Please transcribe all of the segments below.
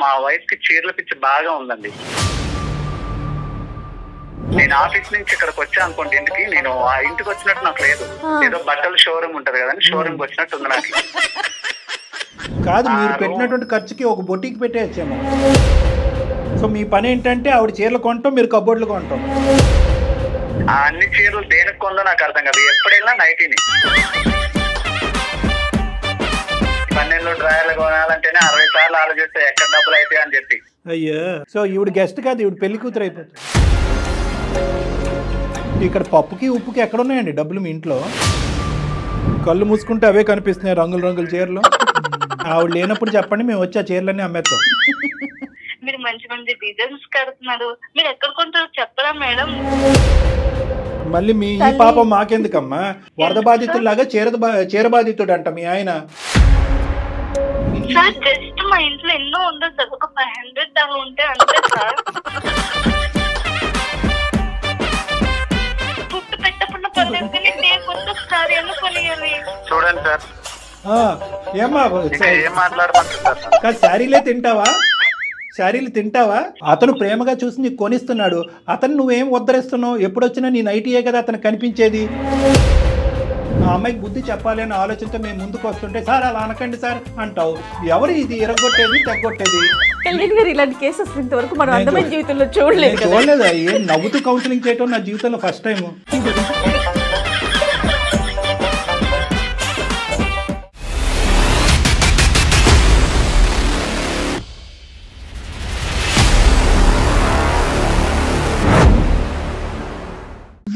మా వైఫ్ కి చీరల పిచ్చి బాగా ఉందండి. నేను ఆఫీస్ నుంచి ఇక్కడికి వచ్చా అనుకోండి ఇంటికి, నేను ఆ ఇంటికి వచ్చినట్టు నాకు లేదు. ఏదో బట్టల షోరూమ్ ఉంటది కదండి, షోరూమ్ కి వచ్చినట్టు ఉంది నాకు. కాదు, మీరు పెట్టినటువంటి ఖర్చుకి ఒక బొటీకి పెట్టేయచ్చేమో. సో మీ పని ఏంటంటే ఆవిడ చీరలు కొంటాం, మీరు కబోర్డులు కొంటాం. ఆ అన్ని చీరలు దేనికి కొందో నాకు అర్థం కాదు. ఎప్పుడైనా నైటీని 12 డ్రాయర్లు కొనాలంటేనే 60 సార్లు ఆలోచిస్తే ఎక్కడ డబ్బులు అయితే అని చెప్పి. అయ్యా, సో ఈవిడ గెస్ట్ కాదు, ఈవిడ పెళ్లి కూతురు అయిపోతుంది. ఇక్కడ పప్పుకి ఉప్పుకి ఎక్కడ ఉన్నాయండి డబ్బులు మీ ఇంట్లో? కళ్ళు మూసుకుంటే అవే కనిపిస్తున్నాయి, రంగుల రంగుల చీరలు. ఆవిడ లేనప్పుడు చెప్పండి, మేము వచ్చి ఆ చీరలన్నీ అమ్మేస్తాం. మీరు మంచి మంచి డిజైన్స్ కడుతున్నారు, మీరు ఎక్కడ కొంటారు చెప్పరా మేడం? మళ్ళీ మీ ఈ పాపం మాకెందుకమ్మా? వరద బాధితుల్లాగా చీర బాధితుడు అంట మీ ఆయన. సార్ జస్ట్ మా ఇంట్లో ఎన్నో ఉండదు సార్, ఒక 500 దాకా ఉంటే అంతే సార్. పుట్టు పెట్టకుండా పర్లేదు కానీ లేకపోతే సార్ ఎందుకు కొనియాలి? చూడండి సార్, ఏమ్మా ఏం మాట్లాడమంటారు సార్? కాదు, శారీలు తింటావా? అతను ప్రేమగా చూసి నీకు కొనిస్తున్నాడు, అతను నువ్వేం ఉద్ధరిస్తున్నావు? ఎప్పుడొచ్చినా నీ నైటీయే కదా అతను కనిపించేది. ఆ అమ్మాయికి బుద్ధి చెప్పాలి అనే ఆలోచనతో మేము ముందుకు వస్తుంటే సార్ అలా అనకండి సార్ అంటావు. ఎవరు ఇది ఎరగొట్టేది తెగొట్టేది? కళ్యాణ్ గారు, ఇలాంటి కేసెస్ ఇంతవరకు మనం అందమైన జీవితంలో చూడలేదు. ఏం నవ్వుతూ కౌన్సిలింగ్ చేయటం నా జీవితంలో ఫస్ట్ టైం.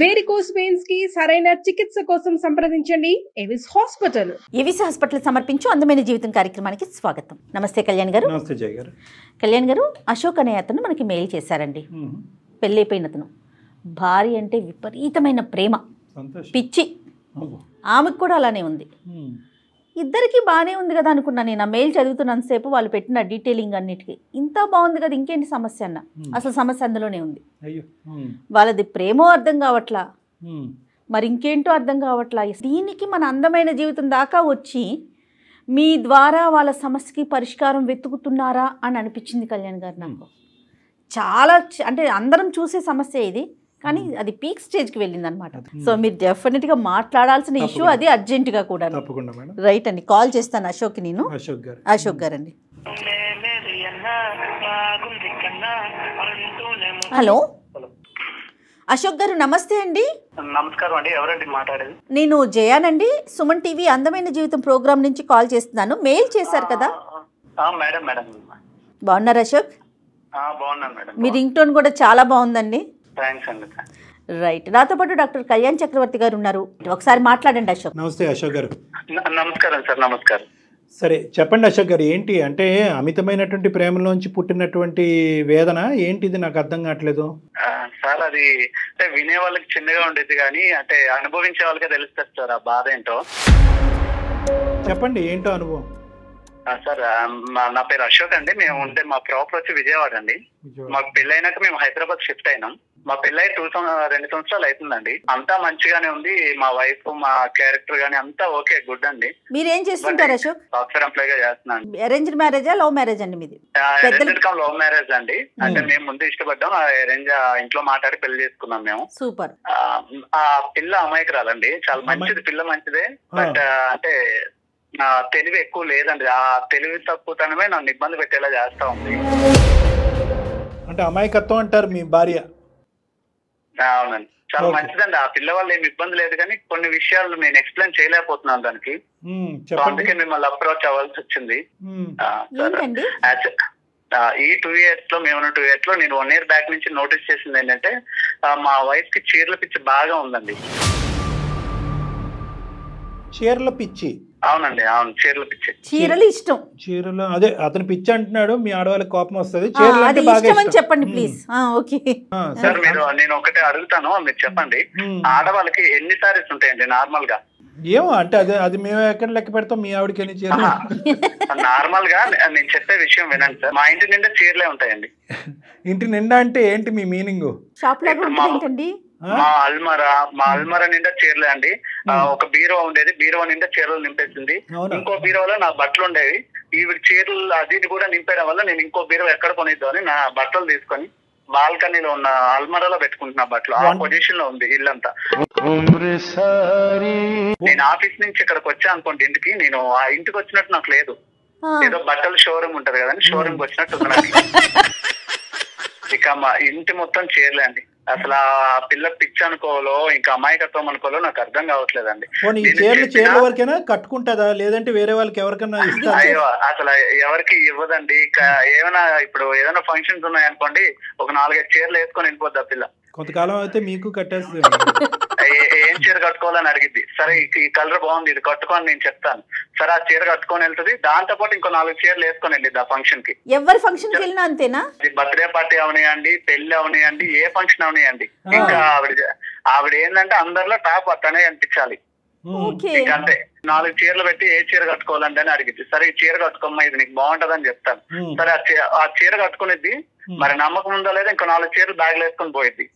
వేరికోస్ వెయిన్స్ కి సరైన చికిత్స కోసం సంప్రదించండి ఎవిస్ హాస్పిటల్. ఎవిస్ హాస్పిటల్ సమర్పించు అందమైన జీవితం కార్యక్రమానికి స్వాగతం. నమస్తే కళ్యాణ్ గారు. నమస్తే జయ గారు. కళ్యాణ్ గారు, అశోక్ అనే అతను మనకి మెయిల్ చేశారండి. పెళ్ళైపోయిన అతను, భార్య అంటే విపరీతమైన ప్రేమ, పిచ్చి. ఆమెకు కూడా అలానే ఉంది. ఇద్దరికి బాగానే ఉంది కదా అనుకున్నా నేను. ఆ మెయిల్ చదువుతున్నంతసేపు వాళ్ళు పెట్టిన డీటెయిలింగ్ అన్నిటికీ ఇంత బాగుంది కదా, ఇంకేంటి సమస్య అన్న. అసలు సమస్య అందులోనే ఉంది. వాళ్ళది ప్రేమో అర్థం కావట్లా, మరి ఇంకేంటో అర్థం కావట్లా. దీనికి మన అందమైన జీవితం దాకా వచ్చి మీ ద్వారా వాళ్ళ సమస్యకి పరిష్కారం వెతుకుతున్నారా అని అనిపించింది కళ్యాణ్ గారు నాకు. చాలా అంటే అందరం చూసే సమస్య ఇది, కానీ అది పీక్ స్టేజ్కి వెళ్ళింది అనమాట. సో మీరు డెఫినెట్గా మాట్లాడాల్సిన ఇష్యూ అది, అర్జెంటుగా కూడా. రైట్ అండి, కాల్ చేస్తాను అశోక్. నేను అశోక్ గారు అండి. హలో అశోక్ గారు, నమస్తే అండి. నమస్కారం అండి, ఎవరండి మాట్లాడేది? నేను జయానండి, సుమన్ టీవీ అందమైన జీవితం ప్రోగ్రామ్ నుంచి కాల్ చేస్తున్నాను. మెయిల్ చేశారు కదా. మేడం మేడం బాగున్నారు అశోక్? బాగున్నాను మేడం. మీ రింగ్ టోన్ కూడా చాలా బాగుందండి. థాంక్స్ అండి. రైట్, నాతో పాటు డాక్టర్ కళ్యాణ్ చక్రవర్తి గారు ఉన్నారు, ఒకసారి మాట్లాడండి అశోక్. నమస్తే అశోక్ గారు. నమస్కారం సార్. నమస్కారం. సరే చెప్పండి అశోక్ గారు, ఏంటి అంటే అమితమైనటువంటి ప్రేమలోంచి పుట్టినటువంటి వేదన ఏంటిది? నాకు అర్థం కావట్లేదు సార్. అది అంటే వినే వాళ్ళకి చిన్నగా ఉండేది కానీ అంటే అనుభవించే వాళ్ళకే తెలుస్తుంది సార్ ఆ బాధ ఏంటో. చెప్పండి ఏంటో అనుభవం. సార్ నా పేరు అశోక్ అండి. మేము ఉంటే మా ప్రాపర్ వచ్చి విజయవాడ అండి. మాకు పెళ్ళైనాక మేము హైదరాబాద్ షిఫ్ట్ అయినాం. మా పెళ్ళై 2 సంవత్సరాలు అవుతుందండి. అంతా మంచిగానే ఉంది. మా వైఫ్, మా క్యారెక్టర్ గానీ అంతా ఓకే, గుడ్ అండి. మీరేం చేస్తుంటారు అశోక్? సాఫ్ట్వేర్ ఎంప్లాయ్ గా చేస్తున్నాను. అరేంజ్డ్ మ్యారేజా లవ్ మ్యారేజ్ అండి మీది? లవ్ మ్యారేజ్ అండి. అంటే మేము ముందు ఇష్టపడ్డాం, అరేంజ్ ఇంట్లో మాట్లాడి పెళ్లి చేసుకున్నాం మేము. సూపర్. ఆ పిల్ల అమాయకురాలండి, చాలా మంచిది, పిల్ల మంచిదే. బట్ అంటే నా తెలివి ఎక్కువ లేదండి. ఆ తెలివి తక్కువతనమే నన్ను ఇబ్బంది పెట్టేలా చేస్తా ఉంది. అంటే అమాయకత్వం అంటారు మీ భార్య? అవునండి, చాలా మంచిదండి. ఆ పిల్ల వల్ల ఏమి ఇబ్బంది లేదు, కానీ కొన్ని విషయాలు నేను ఎక్స్ప్లెయిన్ చేయలేకపోతున్నాను దానికి. అందుకే మిమ్మల్ని అప్రోచ్ అవ్వాల్సి వచ్చింది. ఈ 2 years లో, మేము 2 years లో నేను 1 year బ్యాక్ నుంచి నోటీస్ చేసింది ఏంటంటే మా వైఫ్ కి చీరల పిచ్చి బాగా ఉందండి. చీరల పిచ్చి? అవునండి, అవును, చీరల పిచ్చి. చీరలు ఇష్టం. చీరలు అదే అతను పిచ్చి అంటున్నాడు, మీ ఆడవాళ్ళకి కోపం వస్తుంది. చెప్పండి ప్లీజ్. ఓకే సార్, నేను ఒకటే అడుగుతాను, మీరు చెప్పండి. ఆడవాళ్ళకి ఎన్ని సారీస్ ఉంటాయండి నార్మల్ గా? ఏమో అంటే అది మేము ఎక్కడ లెక్క పెడతాం, మీ ఆవిడకి ఎన్ని చీరలు? నార్మల్ గా నేను చెప్పే విషయం వినండి సార్. మా ఇంటి నిండా చీరలే ఉంటాయండి. ఇంటి నిండా అంటే ఏంటి మీ మీనింగ్? షాప్ లాగా ఉంటుందండి. మా అల్మరా నిండా చీరలే అండి. ఒక బీరో ఉండేది, బీరో నిండా చీరలు నింపేసింది. ఇంకో బీరోలో నా బట్టలు ఉండేవి. ఈవిడ చీరలు అది కూడా నింపేయడం వల్ల నేను ఇంకో బీరో ఎక్కడ కొనిద్దాం అని నా బట్టలు తీసుకొని బాల్కనీలో ఉన్న అల్మరాలో పెట్టుకుంటున్నా బట్టలు. ఆ పొజిషన్ లో ఉంది ఇల్లంతా. నేను ఆఫీస్ నుంచి ఇక్కడికి వచ్చా అనుకోండి ఇంటికి, నేను ఆ ఇంటికి వచ్చినట్టు నాకు లేదు. ఏదో బట్టల షోరూమ్ ఉంటది కదండి, షోరూమ్ వచ్చినట్టు ఉంది నాకు. ఇక మా ఇంటి మొత్తం చీరలే అండి. అసలు ఆ పిల్ల పిచ్చి అనుకోవాలో ఇంకా అమాయకత్వం అనుకోవాలో నాకు అర్థం కావట్లేదండి. చీరల వరకైనా కట్టుకుంటుందా, లేదంటే వేరే వాళ్ళకి ఎవరికైనా ఇస్తా? అయ్యో అసలు ఎవరికి ఇవ్వదండి. ఏమైనా ఇప్పుడు ఏదైనా ఫంక్షన్స్ ఉన్నాయనుకోండి, ఒక 4-5 చీరలు వేసుకొని వెళ్ళిపోద్ది ఆ పిల్ల. కొంతకాలం అయితే మీకు కట్టేస్తుంది. ఏం చీర కట్టుకోవాలని అడిగిద్ది. సరే ఈ కలర్ బాగుంది, ఇది కట్టుకోని నేను చెప్తాను. సరే ఆ చీర కట్టుకొని వెళ్తుంది. దాంతో పాటు ఇంకో 4 చీరలు వేసుకొని వెళ్ళిద్ది ఆ ఫంక్షన్ కి. ఎవరి ఫంక్షన్ కి వెళ్ళినా అంతేనా? బర్త్డే పార్టీ అవనియండి, పెళ్లి అవనియండి, ఏ ఫంక్షన్ అవనియండి, ఇంకా ఆవిడ ఏంటంటే అందరిలో టాప్ అతనే అనిపించాలి. ఇంకా అంతే. 4 చీరలు పెట్టి ఏ చీర కట్టుకోవాలంటే అని అడిగింది. సరే ఈ చీర కట్టుకోమ్మా, ఇది నీకు బాగుంటది అని చెప్తాను. సరే ఆ చీర కట్టుకునేది. మరి నమ్మకం ఉందో లేదా ఇంకో 4 చీరలు బ్యాగ్ వేసుకొని పోయిద్ది.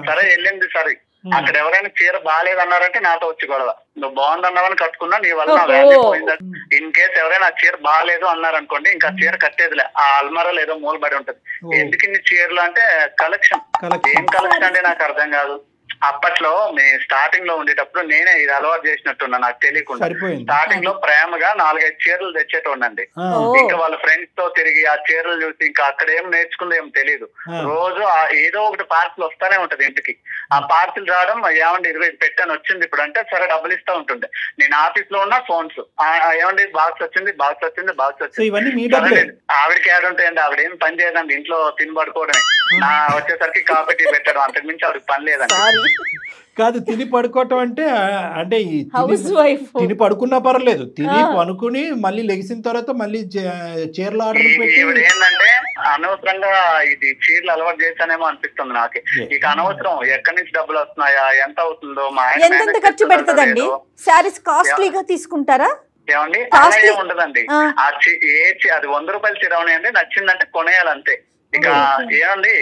సరే వెళ్ళింది. సరే అక్కడ ఎవరైనా చీర బాగాలేదన్నారంటే నాతో వచ్చి గొడవ. నువ్వు బాగుందన్నావని కట్టుకున్నా, నీ వల్ల నా వాల్యూ పోయిందా. ఇన్ కేసు ఎవరైనా ఆ చీర బాగాలేదు అన్నారనుకోండి, ఇంకా చీర కట్టేదిలే. ఆ అల్మరాలో ఏదో మూలబడి ఉంటది. ఎందుకు ఇన్ని చీరలు అంటే కలెక్షన్. ఏం కలెక్షన్ అంటే నాకు అర్థం కాదు. అప్పట్లో మేము స్టార్టింగ్ లో ఉండేటప్పుడు నేనే ఇది అలవాటు చేసినట్టున్నా నాకు తెలియకుండా. స్టార్టింగ్ లో ప్రేమగా 4-5 చీరలు తెచ్చేటోండి. ఇంకా వాళ్ళ ఫ్రెండ్స్ తో తిరిగి ఆ చీరలు చూసి ఇంకా అక్కడ ఏం నేర్చుకుందో ఏం తెలియదు. రోజు ఏదో ఒకటి పార్సిల్ వస్తానే ఉంటది ఇంటికి. ఆ పార్సిల్ రావడం, ఏమండి 20 పెట్టాను వచ్చింది ఇప్పుడు అంటే సరే డబ్బులు ఇస్తా ఉంటుండే. నేను ఆఫీస్ లో ఉన్న ఫోన్స్, ఏమండి బాక్స్ వచ్చింది. ఆవిడకి యాడ్ ఉంటాయండి. ఆవిడ ఏం పని చేయదండి, ఇంట్లో తిని పడుకోవడమే. నా వచ్చేసరికి కాఫీ టీ పెట్టడం, అంతకు మించి ఆవిడకి పని లేదండి. కాదు, తిని పడుకోవటం అంటే తిని పడుకున్నా పర్లేదు, తిని పనుకుని మళ్ళీ లెగిసిన తర్వాత మళ్ళీ చీరలు ఆర్డర్ పెట్టి. ఏంటంటే అనవసరంగా ఇది చీరలు అలవాటు చేశానేమో అనిపిస్తుంది నాకు. ఇక అనవసరం ఎక్కడి నుంచి డబ్బులు వస్తున్నాయా, ఎంత అవుతుందో, మా ఎంత ఖర్చు పెడుతుందండి? శారీస్ కాస్ట్లీగా తీసుకుంటారా? ఏమండి అలా ఏమి ఉండదండి. అది 100 రూపాయల చీర ఉన్నాయండి, నచ్చిందంటే కొనేయాలంతే. ఇక ఏమండి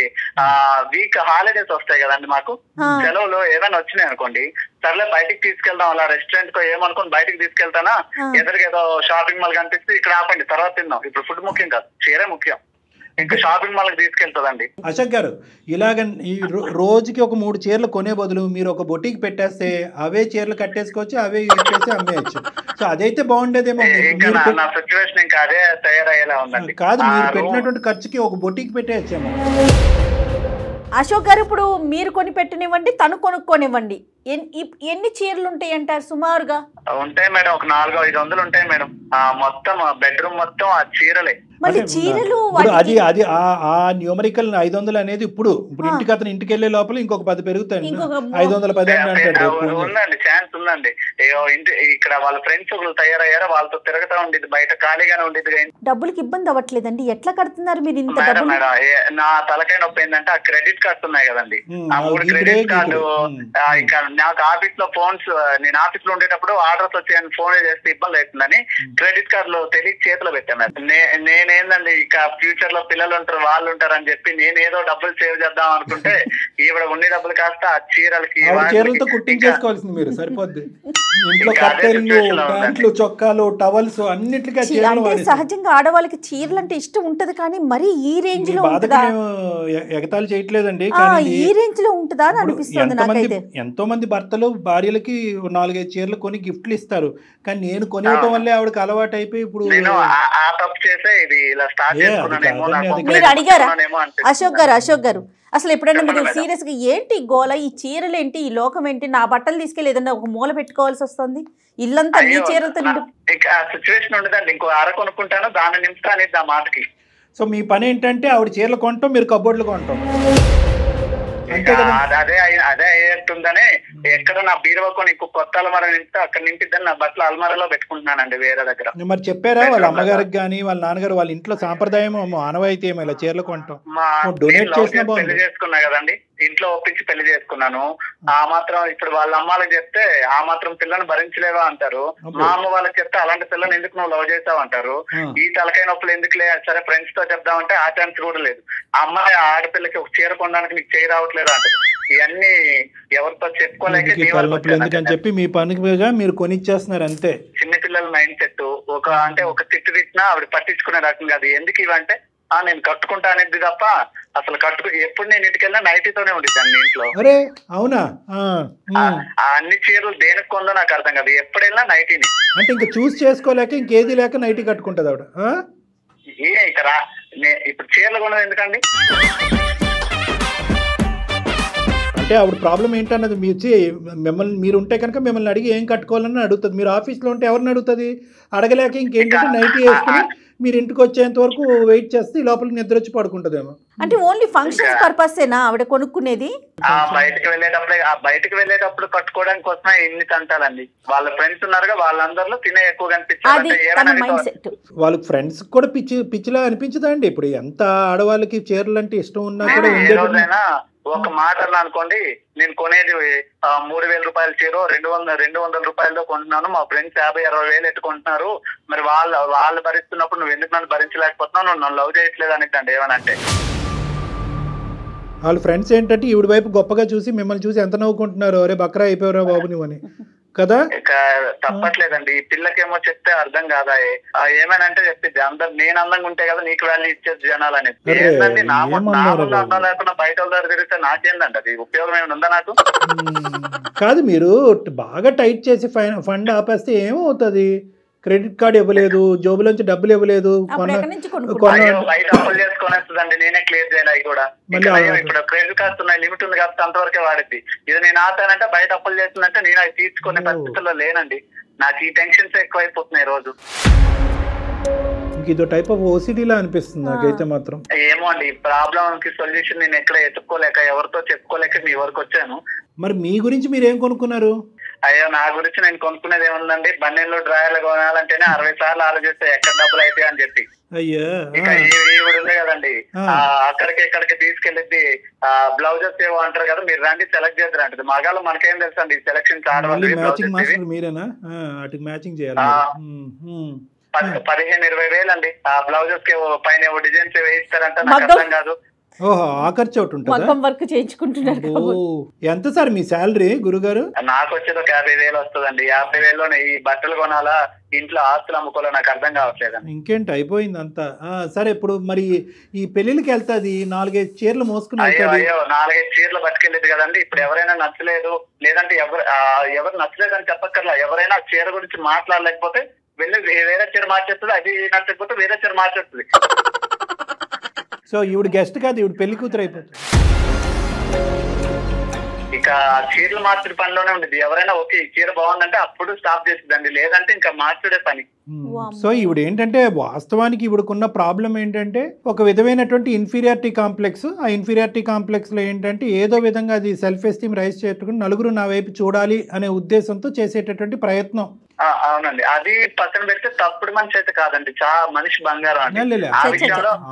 వీక్ హాలిడేస్ వస్తాయి కదండి మాకు, సెలవులు ఏమైనా వచ్చినాయి అనుకోండి, సర్లే బయటికి తీసుకెళ్దాం అలా రెస్టారెంట్ కో ఏమనుకోని బయటికి తీసుకెళ్తానా, ఎదురుగా ఏదో షాపింగ్ మాల్ కనిపిస్తే ఇక్కడ ఆపండి తర్వాత తిందాం, ఇప్పుడు ఫుడ్ ముఖ్యం కాదు, చీరే ముఖ్యం. ఇంకా షాపింగ్ మాల్ తీసుకెళ్తుందండి. అశోక్ గారు, ఇలాగ ఈ రోజుకి ఒక 3 చీరలు కొనే బదులు మీరు ఒక బొటికి పెట్టేస్తే అవే చీరలు కట్టేసుకోవచ్చు, అవే ఇచ్చేసి అమ్మేయచ్చు. సో అదైతే బాగుండేదేమో. నా సిచ్యువేషన్ ఇంకా అదే తయారయ్యేలా ఉందండి. కాదు, మీరు పెట్టినటువంటి ఖర్చుకి ఒక బొటికి పెట్టేయచ్చేమో. అశోక్ గారు, ఇప్పుడు మీరు కొని పెట్టనివ్వండి, తను కొనుక్కోనివ్వండి, ఎన్ని చీరలు ఉంటాయి అంటారు సుమారుగా? ఉంటాయి మేడం, ఒక 400-500 ఉంటాయి మేడం. మొత్తం బెడ్రూమ్ మొత్తం ఆ చీరలే. మళ్ళీ చీరలు అది ఆ న్యూమరికల్ 500 అనేది ఇప్పుడు ఇంటికి అతను ఇంటికి వెళ్ళే లోపల ఇంకొక 10 పెరుగుతాయి. 510 ఉందండి, ఛాన్స్ ఉందండి. ఇక్కడ వాళ్ళ ఫ్రెండ్స్ ఒకళ్ళు తయారయ్యారా, వాళ్ళతో తిరగతా ఉండేది, బయట ఖాళీగానే ఉండేది. డబ్బులకి ఇబ్బంది అవ్వట్లేదండి? ఎట్లా కడుతున్నారు మీరు ఇంత డబ్బులు? మేడం నా తలకాయ నొప్పి ఏంటంటే ఆ క్రెడిట్ కార్డ్స్ ఉన్నాయి కదండి, ఆ 3 క్రెడిట్ కార్డు. ఇంకా నాకు ఆఫీస్ లో ఫోన్స్, నేను ఆఫీస్ లో ఉండేటప్పుడు ఆర్డర్స్ వచ్చాయని ఫోన్ చేస్తే ఇబ్బంది అవుతుందని క్రెడిట్ కార్డులు తెలియ చేతిలో పెట్టాను. నేనేందండి ఇక ఫ్యూచర్ లో పిల్లలు ఉంటారు, వాళ్ళు ఉంటారు అని చెప్పి నేను ఏదో డబ్బులు సేవ్ చేద్దాం అనుకుంటే ఈవిడ ఉండే డబ్బులు కాస్త ఆ చీరలతో కుట్టించేసుకోవాల్సింది మీరు, సరిపోద్ది. ఇంట్లో ప్యాంట్లు, చొక్కాలు, టవల్స్ అన్నిటికీ. సహజంగా ఆడవాళ్ళకి చీరలు అంటే ఇష్టం ఉంటది, కానీ మరి ఈ రేంజ్ లో ఎగతాళి చేయట్లేదండి, ఈ రేంజ్ లో ఉంటుందా అని అనిపిస్తుంది నాకైతే. ఎంతో మంది భర్తలు భార్యలకి 4-5 చీరలు కొని గిఫ్ట్లు ఇస్తారు, కానీ నేను కొనివ్వటం వల్లే ఆవిడకి అలవాటు అయిపోయి ఇప్పుడు మీరు అడిగారా అశోక్ గారు? అసలు ఎప్పుడైనా మీరు సీరియస్ గా ఏంటి గోల, ఈ చీరలు ఏంటి, ఈ లోకం ఏంటి, నా బట్టలు తీసుకెళ్ళి ఏదన్నా ఒక మూల పెట్టుకోవాల్సి వస్తుంది, ఇల్లంతా నీ చీరలతో సిచ్యువేషన్ ఉండదండి. ఇంకో అర కొనుక్కుంటాను, దాన్ని నింపుతాను ఆ మాటకి. సో మీ పని ఏంటంటే ఆవిడ చీరలు కొనటం, మీరు కబోర్డులు కొనటం. అదే అయ్యేస్తుందని ఎక్కడ నా బీరువా కొని ఇంకో కొత్త అల్మారా నింపితే అక్కడ నింపిద్దని నా బట్టలు అల్మారాలో పెట్టుకుంటున్నానండి వేరే దగ్గర. మరి చెప్పారా వాళ్ళ అమ్మగారికి కానీ వాళ్ళ నాన్నగారు, వాళ్ళ ఇంట్లో సాంప్రదాయం ఆనవాయితీ ఏమో ఇలా చీరలు కొనటం? డొనేట్ చేసిన పెళ్లి చేసుకున్నా కదండి, ఇంట్లో ఒప్పించి పెళ్లి చేసుకున్నాను. ఆ మాత్రం ఇప్పుడు వాళ్ళ అమ్మాలకు చెప్తే ఆ మాత్రం పిల్లని భరించలేవా అంటారు, మా అమ్మ వాళ్ళకి చెప్తే అలాంటి పిల్లని ఎందుకు నువ్వు లవ్ చేసావు అంటారు. ఈ తలకాయ నొప్పులు ఎందుకులే, సరే ఫ్రెండ్స్ తో చెప్దామంటే ఆ ఛాన్స్ కూడా లేదు. అమ్మాయి ఆడపిల్లకి ఒక చీర కొనడానికి నీకు చేయి రావట్లేదు అంటారు. ఇవన్నీ ఎవరితో చెప్పుకోలేక ఎందుకు ఈ తలనొప్పులు ఎందుకని చెప్పి మీ పనిగా మీరు కొనిచ్చేస్తున్నారు అంతే. చిన్నపిల్లల మైండ్ సెట్ ఒక తిట్టు తిట్టినా ఆవిడ పట్టించుకునే రకం కాదు. ఎందుకు ఇవంటే నేను కట్టుకుంటా అనేది తప్ప అసలు ఎప్పుడు నేను ఇంటికి వెళ్ళినా నైటీతోనే ఉండిద్దాన్ని ఇంట్లో. అరే అవునా? అన్ని చీరలు దేనికి కొందో నాకు అర్థం కాదు, ఎప్పుడు వెళ్ళినా నైటీని. అంటే ఇంకా చూస్ చేసుకోలేక ఇంకేది లేక నైటీ కట్టుకుంటది ఆవిడ. ఇక్కడ ఇప్పుడు చీరలు కొన్నది ఎందుకండి? అంటే ఆవిడ ప్రాబ్లం ఏంటన్నది మీరు ఉంటే కనుక మిమ్మల్ని అడిగి ఏం కట్టుకోవాలని అడుగుతుంది. మీరు ఆఫీస్లో ఉంటే ఎవరిని అడుగుతుంది? అడగలేక ఇంకేంటంటే నైటీ వేసుకుని మీరు ఇంటికి వచ్చేంత వరకు వెయిట్ చేస్తే ఈ లోపల నిద్ర వచ్చి పడుకుంటదేమో. అంటే ఓన్లీ ఫంక్షన్స్ పర్పసేనా ఆవిడ కొనుక్కునేది? బయటకు వెళ్ళేటప్పుడు కట్టుకోవడానికి కోసమే ఎన్ని తంటాలండి. వాళ్ళ ఫ్రెండ్స్ ఉన్నారుగా, వాళ్ళందరిలో తినే ఎక్కువ కనిపించారు. వాళ్ళకి ఫ్రెండ్స్ కూడా పిచ్చిలా అనిపించదా అండి? ఇప్పుడు ఎంత ఆడవాళ్ళకి చీరలు అంటే ఇష్టం ఉన్నా కూడా ఒక మాట అనుకోండి, నేను కొనేది 3,000 రూపాయల చీర 200 రూపాయలతో కొంటున్నాను, మా ఫ్రెండ్స్ 50-60 వేలు ఎట్టుకుంటున్నారు, మరి వాళ్ళు భరిస్తున్నప్పుడు నువ్వు ఎందుకు నన్ను భరించలేకపోతున్నావు, నువ్వు నన్ను లవ్ చేయట్లేదు అనిద్దండి ఏమనంటే. వాళ్ళ ఫ్రెండ్స్ ఏంటంటే ఈవిడ వైపు గొప్పగా చూసి మిమ్మల్ని చూసి ఎంత నవ్వుకుంటున్నారు, అరే బక్రా అయిపోయారా బాబు నువ్వు అని కదా. తప్పట్లేదండి, ఈ పిల్లకేమో చెప్తే అర్థం కాదా, ఏమేనంటే చెప్పిద్ది అందరు నేను అందంగా ఉంటే కదా నీకు వాల్యూ ఇచ్చేది జనాలు అనేది. ఏంటండి నా అందం లేకుండా బయట వాళ్ళ దగ్గర తిరిగితే నాకేందండి అది ఉపయోగం ఏమైనా ఉందా నాకు? కాదు, మీరు బాగా టైట్ చేసి ఫండ్ ఆపేస్తే ఏమవుతుంది? క్రెడిట్ కార్డు ఇవ్వలేదు, జోబులోంచి డబ్బులు ఇవ్వలేదు, బయట అప్పులు చేసుకునేస్తుందండి, నేనే క్లియర్ చేయాలి. అవి కూడా ఇప్పుడు క్రెడిట్ కార్డ్స్ ఉన్నాయి, లిమిట్ ఉంది కాబట్టి అంతవరకే వాడిద్ది. ఇది నేను ఆతానంటే బయట అప్పులు చేస్తుందంటే నేను అవి తీసుకునే పరిస్థితుల్లో లేనండి. నాకు ఈ టెన్షన్స్ ఎక్కువైపోతున్నాయి రోజు. ఇదో టైప్ ఆఫ్ ఓసిడీలా అనిపిస్తుంది నాకైతే మాత్రం. ఏమో అండి, ఈ ప్రాబ్లం కి సొల్యూషన్ నేను ఎక్కడ ఎత్తుక్కోలేక ఎవరితో చెప్పుకోలేక మీ వరకు వచ్చాను. మరి మీ గురించి మీరేం కొనుక్కున్నారు? అయ్యో నా గురించి నేను కొనుక్కునేది ఏముందండి, బన్నెల్లో డ్రాయర్లు కొనాలంటేనే 60 సార్లు ఆలోచిస్తాయి ఎక్కడ డబ్బులు అయితే అని చెప్పి. ఇక ఈవిడ ఉంది కదండి, అక్కడికి తీసుకెళ్ళి బ్లౌజెస్ ఏవో అంటారు కదా, మీరు రండి సెలెక్ట్ చేద్దరు అంటది. మగాళ్ళు మనకేం తెలుసు అండి సెలక్షన్ మీరేనా మ్యాచింగ్ చేయాలి. 15-20 వేలు అండి ఆ బ్లౌజెస్ కి పైన డిజైన్స్ వేయిస్తారంట, నాకు అర్థం కాదు. ఓహో, ఆ ఖర్చు ఒకటి ఉంటుంది. వర్క్ చేయించుకుంటున్నారు. ఎంత సార్ మీ శాలరీ గురుగారు? నాకు వచ్చేది ఒక 50,000 వస్తుందండి. 50,000లోనే ఈ బట్టలు కొనాలా, ఇంట్లో ఆస్తులు అమ్ముకోవాలా, నాకు అర్థం కావట్లేదు. ఇంకేంటి, అయిపోయింది అంతా. సరే, ఇప్పుడు మరి ఈ పెళ్లికి వెళ్తాది 4-5 చీరలు మోసుకుని. అయ్యో 4-5 చీరలు పట్టుకెళ్ళేది కదండి. ఇప్పుడు ఎవరైనా నచ్చలేదు, లేదంటే ఎవరు నచ్చలేదు అని చెప్పక్కర్లా, ఎవరైనా చీర గురించి మాట్లాడలేకపోతే వెళ్ళి వేరే చీర మార్చేస్తుంది, అది నచ్చకపోతే వేరే చీర మార్చేస్తుంది. సో ఈవిడ గెస్ట్ కాదు, ఈవిడ పెళ్లి కూతురు అయిపోతుంది. ఇక చీరలు మార్చుడు పనిలోనే ఉండేది. ఎవరైనా ఓకే ఈ చీర బాగుందంటే అప్పుడు స్టాప్ చేస్తుందండి, లేదంటే ఇంకా మార్చుడే పని. సో ఈవిడ ఏంటంటే వాస్తవానికి ఈవిడకున్న ప్రాబ్లం ఏంటంటే ఒక విధమైనటువంటి ఇన్ఫీరియారిటీ కాంప్లెక్స్. ఆ ఇన్ఫీరియారిటీ కాంప్లెక్స్ లో ఏంటంటే ఏదో విధంగా అది సెల్ఫ్ ఎస్టీమ్ రైజ్ చేసుకుని నలుగురు నా వైపు చూడాలి అనే ఉద్దేశంతో చేసేటటువంటి ప్రయత్నం. అవునండి, అది పక్కన పెడితే తప్పుడు మనిషి అయితే కాదండి, చాలా మనిషి బంగారం అండి.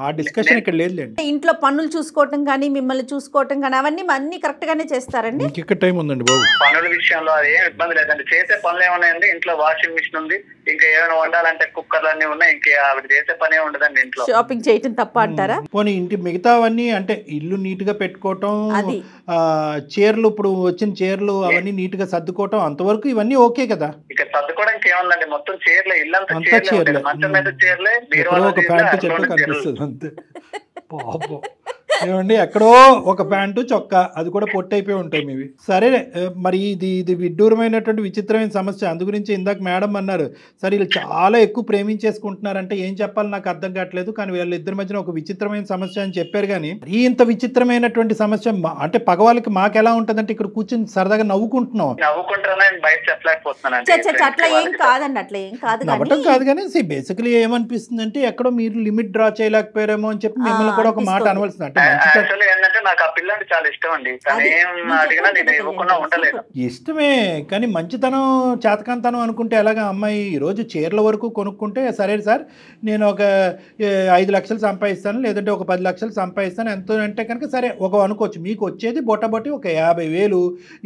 ఆ డిస్కషన్ ఇక్కడ లేదులేండి. ఇంట్లో పనులు చూసుకోవటం కానీ మిమ్మల్ని చూసుకోవటం కానీ అవన్నీ కరెక్ట్ గానే చేస్తారండి. ఇక్కడ టైం ఉందండి బాబు. పనుల విషయంలో అది ఏం ఇబ్బంది లేదండి. చేసే పనులు ఏమున్నాయండి, ఇంట్లో వాషింగ్ మిషన్ ఉంది, ఇంకా ఏమైనా వండాలంటే కుక్కర్లు అన్ని ఉన్నాయి, ఇంకా ఆవిడ చేసే పనే ఉండదండి. ఇంట్లో షాపింగ్ చేయటం తప్ప అంటారా? పోనీ ఇంటి మిగతావన్నీ అంటే ఇల్లు నీట్ గా పెట్టుకోవటం, చీరలు ఇప్పుడు వచ్చిన చీరలు అవన్నీ నీట్ గా సర్దుకోవటం, అంతవరకు ఇవన్నీ ఓకే కదా. ఇక సర్దుకోవడానికి ఏముందండి, మొత్తం చీరలే, ఇల్లంతా చీరలే, మంచం మీద చీరలే, ఒక ప్యాంటు చెట్టు కనిపిస్తుంది అంతే. పాపం ఏమండి, ఎక్కడో ఒక ప్యాంటు చొక్కా, అది కూడా పొట్టయిపోయి ఉంటాయి మీవి. సరే, మరి ఇది విడ్డూరమైనటువంటి విచిత్రమైన సమస్య. అందు గురించి ఇందాక మేడం అన్నారు, సరే వీళ్ళు చాలా ఎక్కువ ప్రేమించేసుకుంటున్నారంటే ఏం చెప్పాలి నాకు అర్థం కావట్లేదు, కానీ వీళ్ళిద్దరి మధ్యన ఒక విచిత్రమైన సమస్య అని చెప్పారు. కానీ ఇంత విచిత్రమైనటువంటి సమస్య అంటే పగవాళ్ళకి మాకు ఎలా ఉంటదంటే ఇక్కడ కూర్చొని సరదాగా నవ్వుకుంటున్నాం. అట్లా ఏం కాదండి, అట్లా ఏం కాదు, నవ్వటం కాదు. కానీ బేసికలీ ఏమనిపిస్తుంది అంటే ఎక్కడో మీరు లిమిట్ డ్రా చేయలేకపోయారేమో అని చెప్పి మిమ్మల్ని కూడా ఒక మాట అనవలసింది. అంటే ఏంటంటే నాకు ఆ పిల్లంటే చాలా ఇష్టం అండి, అడిగినా నేను ఇవ్వకుండా ఉండలేదు. ఇష్టమే, కానీ మంచితనం చేతకంతనం అనుకుంటే ఎలాగా? అమ్మాయి ఈరోజు చీరల వరకు కొనుక్కుంటే సరే సార్ నేను ఒక 5 లక్షలు సంపాదిస్తాను, లేదంటే ఒక 10 లక్షలు సంపాదిస్తాను, ఎంతో అంటే కనుక సరే ఒక అనుకోవచ్చు. మీకు వచ్చేది బొట్టబొట్టి ఒక 50,000.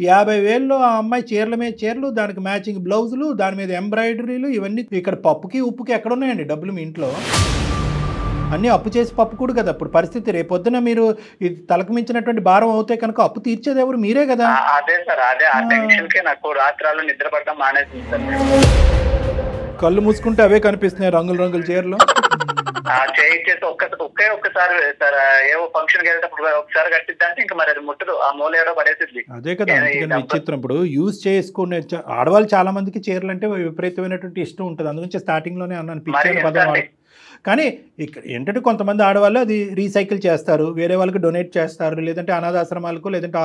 50,000లో ఆ అమ్మాయి చీరల మీద చీరలు, దానికి మ్యాచింగ్ బ్లౌజులు, దాని మీద ఎంబ్రాయిడరీలు, ఇవన్నీ. ఇక్కడ పప్పుకి ఉప్పుకి ఎక్కడ ఉన్నాయండి డబ్బులు మీ ఇంట్లో? అన్నీ అప్పు చేసి పప్పుకూడు కదా ఇప్పుడు పరిస్థితి. రేపొద్దున మీరు ఇది తలకు మించినటువంటి భారం అవుతే కనుక అప్పు తీర్చేది ఎవరు? మీరే కదా. అదే సార్, అదే ఆ టెన్షన్ కే నాకు రాత్రాలు నిద్ర పడడం మానేసింది సార్. కళ్ళు మూసుకుంటే అవే కనిపిస్తున్నాయి రంగుల రంగుల చీరలు. చేయించేసి ఒక్కసారి సార్ ఏవో ఫంక్షన్ కి వెళ్ళేటప్పుడు ఒకసారి కట్టిద్దంటే ఇంకా మరి అది ముట్టదు, ఆ మూలేడో పడేసిద్ది. అదే కదా, అందుకని విచిత్రం. ఇప్పుడు యూజ్ చేసుకునే ఆడవాళ్ళు చాలా మందికి చీరలు అంటే విపరీతమైనటువంటి ఇష్టం ఉంటుంది. అందుగురించి స్టార్టింగ్ లోనే అన్నాను పిచ్చి పదం. కానీ ఇక్కడ ఏంటంటే కొంతమంది ఆడవాళ్ళు అది రీసైకిల్ చేస్తారు, వేరే వాళ్ళకి డొనేట్ చేస్తారు, లేదంటే అనాథాశ్రమాలకు లేదంటే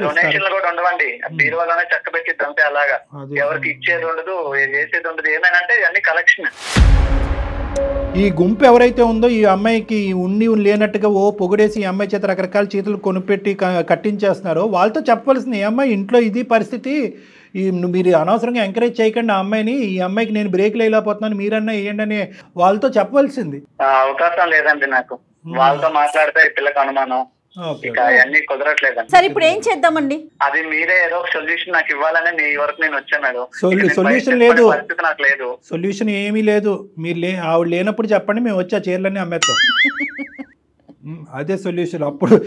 డొనేషన్లు కూడా ఉండవండి, బీరువాలోనే చక్క పెట్టిద్ది అంతే. అలాగా ఎవరికి ఇచ్చేది ఉండదు, చేసేది ఉండదు. ఏమైనా అంటే అన్ని కలెక్షన్. ఈ గుంపు ఎవరైతే ఉందో ఈ అమ్మాయికి ఉండి లేనట్టుగా ఓ పొగిడేసి ఈ అమ్మాయి చేత రకరకాల చేతులు కొనిపెట్టి కట్టించేస్తున్నారో వాళ్ళతో చెప్పవలసింది, ఈ అమ్మాయి ఇంట్లో ఇది పరిస్థితి, మీరు అనవసరంగా ఎంకరేజ్ చేయకండి ఆ అమ్మాయిని, ఈ అమ్మాయికి నేను బ్రేక్లు వేయలేకపోతున్నాను మీరన్నా వేయండి అని వాళ్ళతో చెప్పవలసింది. అవకాశం లేదండి నాకు, వాళ్ళతో మాట్లాడితే ఈ పిల్లకి అనుమానం, అన్ని కుదరట్లేదండి. సరే ఇప్పుడు ఏం చేద్దామండి? అది మీరే ఏదో ఒక సొల్యూషన్ నాకు ఇవ్వాలని మీ వరకు నేను వచ్చాను. సొల్యూషన్ లేదు, నాకు లేదు, సొల్యూషన్ ఏమీ లేదు. మీరు ఆవిడ లేనప్పుడు చెప్పండి, మేము వచ్చి ఆ చీరలన్నీ అమ్మేస్తాం. అదే సొల్యూషన్. అప్పుడు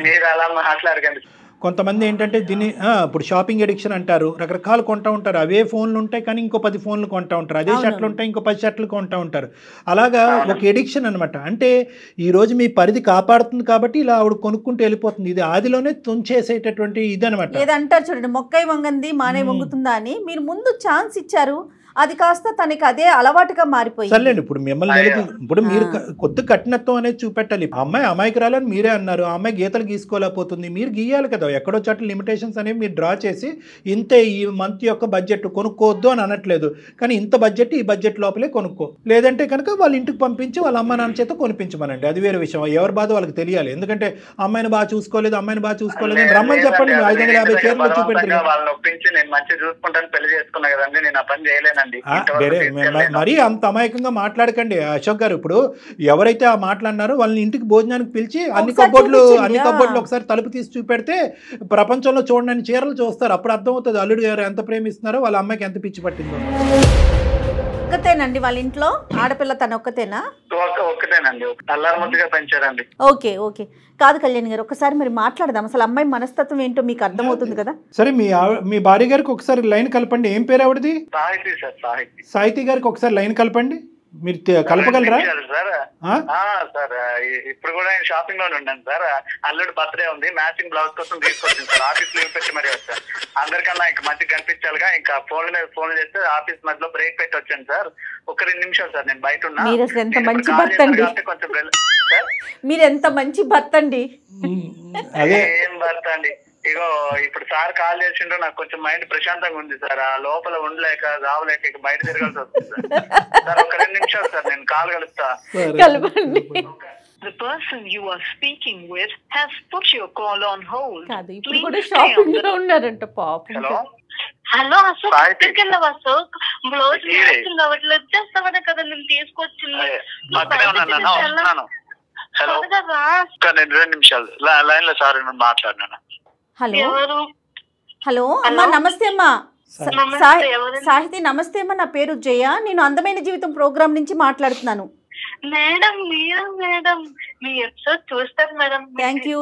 మీరు అలా మాట్లాడకండి. కొంతమంది ఏంటంటే దీన్ని ఇప్పుడు షాపింగ్ ఎడిక్షన్ అంటారు, రకరకాలు కొంటూ ఉంటారు. అవే ఫోన్లు ఉంటాయి కానీ ఇంకో 10 ఫోన్లు కొంటూ ఉంటారు, అదే షర్ట్లు ఉంటాయి ఇంకో 10 షర్ట్లు కొంటూ ఉంటారు. అలాగా ఒక ఎడిక్షన్ అనమాట. అంటే ఈరోజు మీ పరిధి కాపాడుతుంది కాబట్టి ఇలా ఆవిడ కొనుక్కుంటూ వెళ్ళిపోతుంది. ఇది ఆదిలోనే తుంచేసేటటువంటి ఇది అనమాట. ఏదంటారు చూడండి, మొక్కై వంగంది మానే వంగుతుందా అని. మీరు ముందు ఛాన్స్ ఇచ్చారు, అది కాస్త తనకి అదే అలవాటుగా మారిపోయింది. సర్లేండి, ఇప్పుడు మిమ్మల్ని ఇప్పుడు మీరు కొత్త కఠినత్వం అనేది చూపెట్టాలి. అమ్మాయి అమాయకురాలని మీరే అన్నారు, ఆ అమ్మాయి గీతలు గీసుకోలేకపోతుంది, మీరు గీయాలి కదా. ఎక్కడో చోట్ల లిమిటేషన్స్ అనేవి మీరు డ్రా చేసి ఇంతే ఈ మంత్ యొక్క బడ్జెట్ కొనుక్కోవద్దు అని అనట్లేదు, కానీ ఇంత బడ్జెట్ ఈ బడ్జెట్ లోపలే కొనుక్కో, లేదంటే కనుక వాళ్ళ ఇంటికి పంపించి వాళ్ళ అమ్మ నాన్న చేత కొనిపించమనండి. అది వేరే విషయం, ఎవరి బాధ వాళ్ళకి తెలియాలి. ఎందుకంటే అమ్మాయిని బాగా చూసుకోలేదు అని రమ్మని చెప్పండి. 550 చీరలు చూపెట్టి వాళ్ళని ఒప్పించి నేను మంచి చూసుకుంటాను పెళ్లి చేసుకున్నా కదండి, నేను ఆ పని చేయలేను. మరీ అంత అమాయకంగా మాట్లాడకండి అశోక్ గారు. ఇప్పుడు ఎవరైతే ఆ మాట్లాడినారో వాళ్ళని ఇంటికి భోజనానికి పిలిచి అన్ని కబోర్డులు ఒకసారి తలుపు తీసి చూపెడితే ప్రపంచంలో చూడని చీరలు చూస్తారు. అప్పుడు అర్థమవుతుంది అల్లుడు గారు ఎంత ప్రేమిస్తున్నారో, వాళ్ళ అమ్మాయికి ఎంత పిచ్చి పట్టిందో. ఒక్కతేనండి వాళ్ళ ఇంట్లో ఆడపిల్ల, తన ఒక్కతేనా? ఒక్కతేనండి, అల్లారు ముద్దుగా పెంచారండి. Okay okay. కాదు కళ్యాణ్ గారు, ఒకసారి మరి మాట్లాడదాం. అసలు అమ్మాయి మనస్తత్వం ఏంటో మీకు అర్థమవుతుంది కదా. సరే, మీ భార్య గారికి ఒకసారి లైన్ కలపండి. ఏం పేరు ఆవిడది? సాహితి గారికి ఒకసారి లైన్ కలపండి. మీరు కలపగలరా సార్? ఇప్పుడు కూడా నేను షాపింగ్ లోనే ఉన్నాను సార్. అల్లుడు బర్త్డే ఉంది, మ్యాచింగ్ బ్లౌజ్ కోసం తీసుకొచ్చింది సార్. ఆఫీస్ లీవ్ పెట్టి మరీ వచ్చాను. అందరికన్నా ఇంకా మంచిగా కనిపించాలిగా, ఇంకా ఫోన్ మీద ఫోన్ చేస్తే ఆఫీస్ మధ్యలో బ్రేక్ పెట్టి వచ్చాను సార్. ఒక 2 నిమిషాలు సార్, నేను బయట ఉన్నా. మీరు ఎంత మంచి భర్త అండి, మీరు ఎంత మంచి భర్త అండి. ఏం భర్త అండి, ఇగో ఇప్పుడు సార్ కాల్ చేసిండ్రు, నాకు కొంచెం మైండ్ ప్రశాంతంగా ఉంది సార్. ఆ లోపల ఉండలేక రావలేక ఇక బయట తిరగాల్సి వస్తుంది సార్. ఒక 2 నిమిషాలు సార్, నేను కాల్ కలుపుతా. The person you are speaking with has put your call on hold. కాదు, ఇప్పుడు కూడా షాపింగ్ లో ఉన్నారంట పాపం. హలో అశోక్, ఎక్కడికి వెళ్ళావు అశోక్? బ్లౌజ్ అవ్వట్లేదు, వచ్చేస్తావనే కదా నేను తీసుకొచ్చింది. హలో, 2 నిమిషాలు లైన్ లో సార్ మాట్లాడినా. హలో హలో అమ్మా, నమస్తే అమ్మా. సాహితి నమస్తే అమ్మా, నా పేరు జయ, నేను అందమైన జీవితం ప్రోగ్రామ్ నుంచి మాట్లాడుతున్నాను. మేడం మీరు మేడం మీ ఎపిసోడ్ చూస్తాను మేడం. Thank you.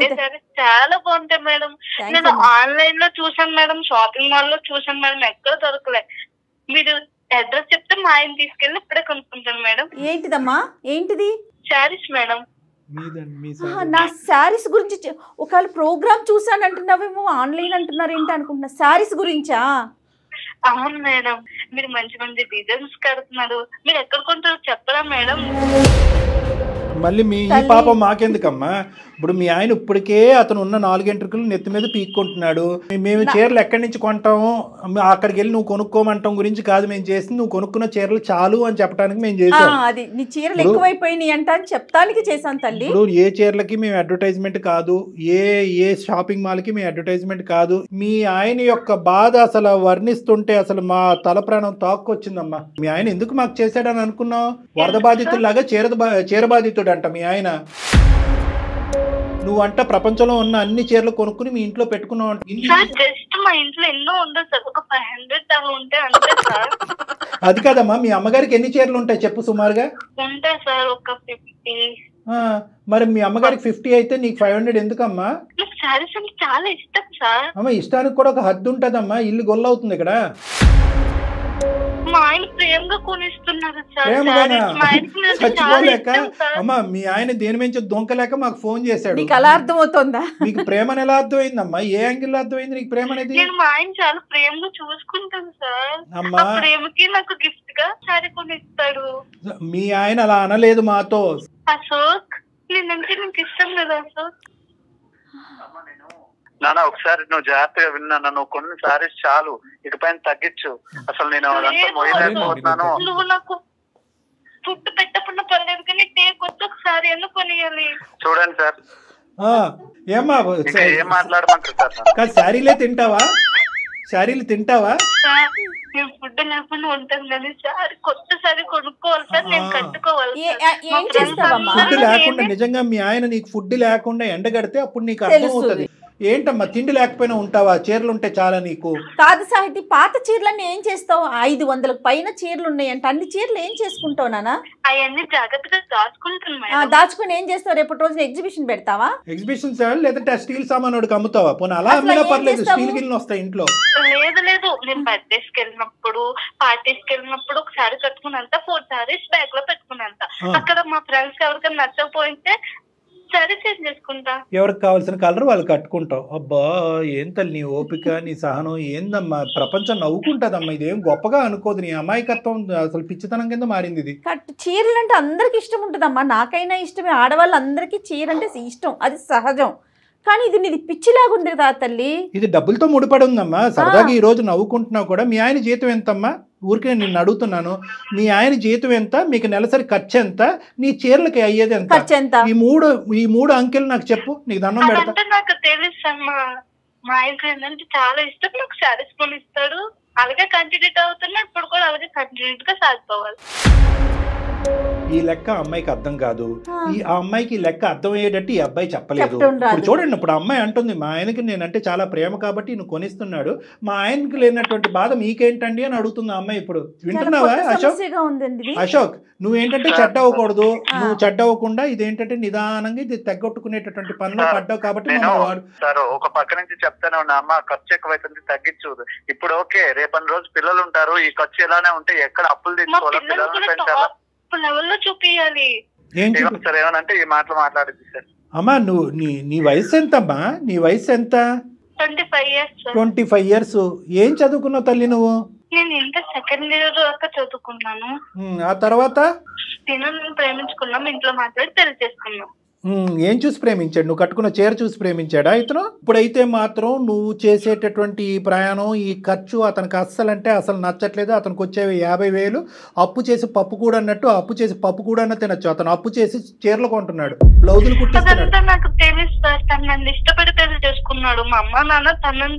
చాలా బాగుంటాయి మేడం. నేను ఆన్లైన్ లో చూసాను మేడం, షాపింగ్ మాల్ లో చూసాను మేడం, ఎక్కడ దొరకలే. మీరు అడ్రస్ చెప్తే మా ఆయన తీసుకెళ్ళి ఇప్పుడే కొనుక్కుంటాను మేడం. ఏంటిదమ్మా, ఏంటిది? శారీస్ మేడం. నా శారీస్ గురించి ఒకవేళ ప్రోగ్రామ్ చూసాను అంటున్నావేమో, ఆన్లైన్ అంటున్నారు ఏంటి అనుకుంటున్నా. శారీస్ గురించా? అవును మేడం, మీరు మంచి మంచి డిజైన్స్ కడుతున్నారు. మీరు ఎక్కడ కొంటారో చెప్పరా మేడం? మళ్ళీ మీ ఈ పాపం మాకెందుకమ్మా? ఇప్పుడు మీ ఆయన ఇప్పటికే అతను ఉన్న 4 ఎంట్రుకలు నెత్తి మీద పీక్కుంటున్నాడు. మేము చీరలు ఎక్కడి నుంచి కొంటాము, అక్కడికి వెళ్ళి నువ్వు కొనుక్కోమంటాం గురించి కాదు మేము చేసింది, నువ్వు కొనుక్కున్న చీరలు చాలు అని చెప్పడానికి మేము చేసాం. అది నీ చీరలు ఎక్కువైపోయినాయి అంట అని చెప్తానికి చేశాను తల్లి. ఇప్పుడు ఏ చీరలకి మేము అడ్వర్టైజ్మెంట్ కాదు, ఏ షాపింగ్ మాల్ కి మేము అడ్వర్టైజ్మెంట్ కాదు. మీ ఆయన యొక్క బాధ అసలు వర్ణిస్తుంటే అసలు మా తల ప్రాణం తాక్కొచ్చిందమ్మా. మీ ఆయన ఎందుకు మాకు చేశాడని అనుకున్నావు? వరద బాధితుల్లాగా చీర బాధితుడు అంట మీ ఆయన. నువ్వంట ప్రపంచంలో ఉన్న అన్ని చీరలు కొనుక్కుని మీ ఇంట్లో పెట్టుకున్నావు. జస్ట్ మా ఇంట్లో ఎన్నో ఉండదు సార్, ఒక 500 అలా ఉంటే అంతే సార్. అది కాదమ్మా, మీ అమ్మగారికి ఎన్ని చీరలు ఉంటాయి చెప్పు సుమారుగా? ఉంటాయి సార్ ఒక 50. మరి మీ అమ్మగారికి 50 అయితే నీకు 500 ఎందుకమ్మా? నాకు శారీస్ అంటే చాలా ఇష్టం సార్. అమ్మ ఇష్టానికి కూడా ఒక హద్దు ఉంటదమ్మా, ఇల్లు గొల్ల అవుతుంది ఇక్కడ. మా ఆయన ప్రేమగా కొనిస్తున్నారు సార్. ప్రేమగానా? మా ఆయనకి నేను చాలా చచ్చిపోలేక ఇష్టం సార్. అమ్మా మీ ఆయన దేని నుంచి దొంకలేక మాకు ఫోన్ చేశాడు. నీకు అలా అర్థమవుతుందా? నీకు ప్రేమ ఎలా అర్థమైందమ్మా? ఏ యాంగిల్ అర్థమైంది నీకు ప్రేమ అనేది? నేను మా ఆయన చాలా ప్రేమగా చూసుకుంటాను సార్. అమ్మా ఆ ప్రేమకి నాకు గిఫ్ట్ గా శారీ కొనిస్తాడు. మీ ఆయన అలా అనలేదు మాతో. అశోక్ నేనంటే నీకు ఇష్టం కదా అశోక్? నాన్న ఒకసారి నువ్వు జాగ్రత్తగా విన్నా, నువ్వు కొన్ని సారీస్ చాలు, ఇకపైన తగ్గించు. అసలు నేను అదంతా మోయలేకపోతున్నాను. నువ్వు నాకు ఫుడ్ పెట్టకుండా పర్లేదు కానీ టేకొచ్చి ఒకసారి ఎందుకు కొనియాలి? చూడండి సార్, ఏమ్మా ఇంకా ఏం మాట్లాడమంటారు సార్? కాదు శారీలే తింటావా? శారీలు తింటావా? సార్ నేను ఫుడ్ లేకుండా ఉంటాను కానీ సారీ కొత్త సారీ కొనుక్కోవాలి సార్. నేను కట్టుకోవాలి సార్. ఏం చేస్తావమ్మా? ఫుడ్ లేకుండా నిజంగా మీ ఆయన నీకు ఫుడ్ లేకుండా ఎండగడితే అప్పుడు నీకు అర్థం అవుతుంది. ఏంటమ్మా తిండి లేకపోయినా ఉంటావా? చీరలు ఉంటే చాలా నీకు. కాదు సాహితి, పాత చీరలన్నీ ఏం చేస్తావు? 500 పైన చీరలు ఉన్నాయంట, అన్ని చీరలు ఏం చేసుకుంటావు నాన్న? అవన్నీ జాగ్రత్తగా దాచుకుంటున్నా. దాచుకుని ఏం చేస్తావు? రేపటి రోజున ఎగ్జిబిషన్ పెడతావా? ఎగ్జిబిషన్ లేదంటే స్టీల్ సామాన్ వాడికి అమ్ముతావా? పోనీ అలా అమ్మినా పర్లేదు, స్టీల్ గిన్నెలు వస్తాయి ఇంట్లో. లేదు నేను బర్త్డేస్ కి వెళ్ళినప్పుడు పార్టీస్ కి వెళ్ళినప్పుడు ఒకసారి కట్టుకున్నంత 4 సారీస్ బ్యాగ్ లో పెట్టుకున్నంత. అక్కడ మా ఫ్రెండ్స్ ఎవరికైనా నచ్చకపోతే సరే చేంజ్ చేసుకుంటా. ఎవరికి కావాల్సిన కలర్ వాళ్ళు కట్టుకుంటావు. అబ్బా ఏం తల్లి నీ ఓపిక, నీ సహనం ఏందమ్మా? ప్రపంచం నవ్వుకుంటదమ్మా. ఇదేం గొప్పగా అనుకోదు. నీ అమాయకత్వం అసలు పిచ్చితనం కింద మారింది ఇది. చీరలు అంటే అందరికి ఇష్టం ఉంటుందమ్మా, నాకైనా ఇష్టమే, ఆడవాళ్ళందరికీ చీర అంటే ఇష్టం, అది సహజం. కానీ ఇది నీది పిచ్చిలాగుంది కదా తల్లి. ఇది డబ్బులతో ముడిపడి ఉందమ్మా. సరదాగా ఈ రోజు నవ్వుకుంటున్నావు కూడా. మీ ఆయన జీతం ఎంతమ్మా? ఊరికే నేను అడుగుతున్నాను. మీ ఆయన జీతం ఎంత? మీకు నెలసరి ఖర్చు ఎంత? నీ చీరలకి అయ్యేది ఎంత? ఈ మూడు అంకెలు నాకు చెప్పు, నీకు దండం పెడతా. నాకు తెలుసు అమ్మా. మా ఆయనకు ఏంటంటే చాలా ఇష్టం, నాకు శారీస్ కొనిస్తాడు. అలాగే కంటిన్యూట్ అవుతున్నా, ఇప్పుడు కూడా అలాగే కంటిన్యూట్ గా సాగిపోవాలి. ఈ లెక్క అమ్మాయికి అర్థం కాదు. ఆ అమ్మాయికి ఈ లెక్క అర్థం అయ్యేటట్టు ఈ అబ్బాయి చెప్పలేదు. ఇప్పుడు చూడండి, ఇప్పుడు అమ్మాయి అంటుంది మా ఆయనకి నేనంటే చాలా ప్రేమ కాబట్టి నువ్వు కొనిస్తున్నాడు, మా ఆయనకి లేనటువంటి బాధ మీకేంటండి అని అడుగుతుంది ఆ అమ్మాయి. ఇప్పుడు వింటున్నావా అశోక్? అశోక్ నువ్వేంటంటే చెడ్డ అవ్వకూడదు. నువ్వు చెడ్డ అవ్వకుండా ఇదేంటంటే నిదానంగా ఇది తెగొట్టుకునేటటువంటి పనిలో పడ్డావు కాబట్టి సార్ ఒక పక్క నుంచి చెప్తానే ఉన్నా, అమ్మ ఖర్చు ఎక్కువైతుంది తగ్గించు. ఇప్పుడు ఓకే, రేపటి రోజు పిల్లలు ఉంటారు, ఈ ఖర్చు ఇలానే ఉంటే ఎక్కడ అప్పులు తీసుకోవాలా? పిల్లలు పెంచాలా? లెవెల్లో చూపియాలి. సార్ ఏమనంటే ఈ మాటలు మాట్లాడింది సార్. అమ్మా నువ్వు నీ వయసు ఎంతమ్మా? నీ వయసు ఎంత? 25 years. 25 years. ఏం చదువుకున్నావు తల్లి నువ్వు? నేను ఇంటర్ సెకండ్ ఇయర్ దాకా చదువుకున్నాను. ఆ తర్వాత ప్రేమించుకున్నాం, ఇంట్లో మాట్లాడి పెళ్లి చేసుకున్నాం. ఏం చూసి ప్రేమించాడు? నువ్వు కట్టుకున్న చీర చూసి ప్రేమించాడా ఇతను? ఇప్పుడైతే మాత్రం నువ్వు చేసేటటువంటి ఈ ప్రయాణం, ఈ ఖర్చు అతనికి అస్సలంటే అసలు నచ్చట్లేదు. అతనికి వచ్చేవి 50,000. అప్పు చేసి పప్పు కూడా అన్నట్టు అప్పు చేసి పప్పు కూడా అన్న తినచ్చు. అతను అప్పు చేసి చీరలు కొంటున్నాడు, బ్లౌజులు కుట్టిస్తున్నాడు. నాకు తెలుసు సార్, తను నన్ను ఇష్టపడి పెళ్లి చేసుకున్నాడు. మా అమ్మ నాన్న తనని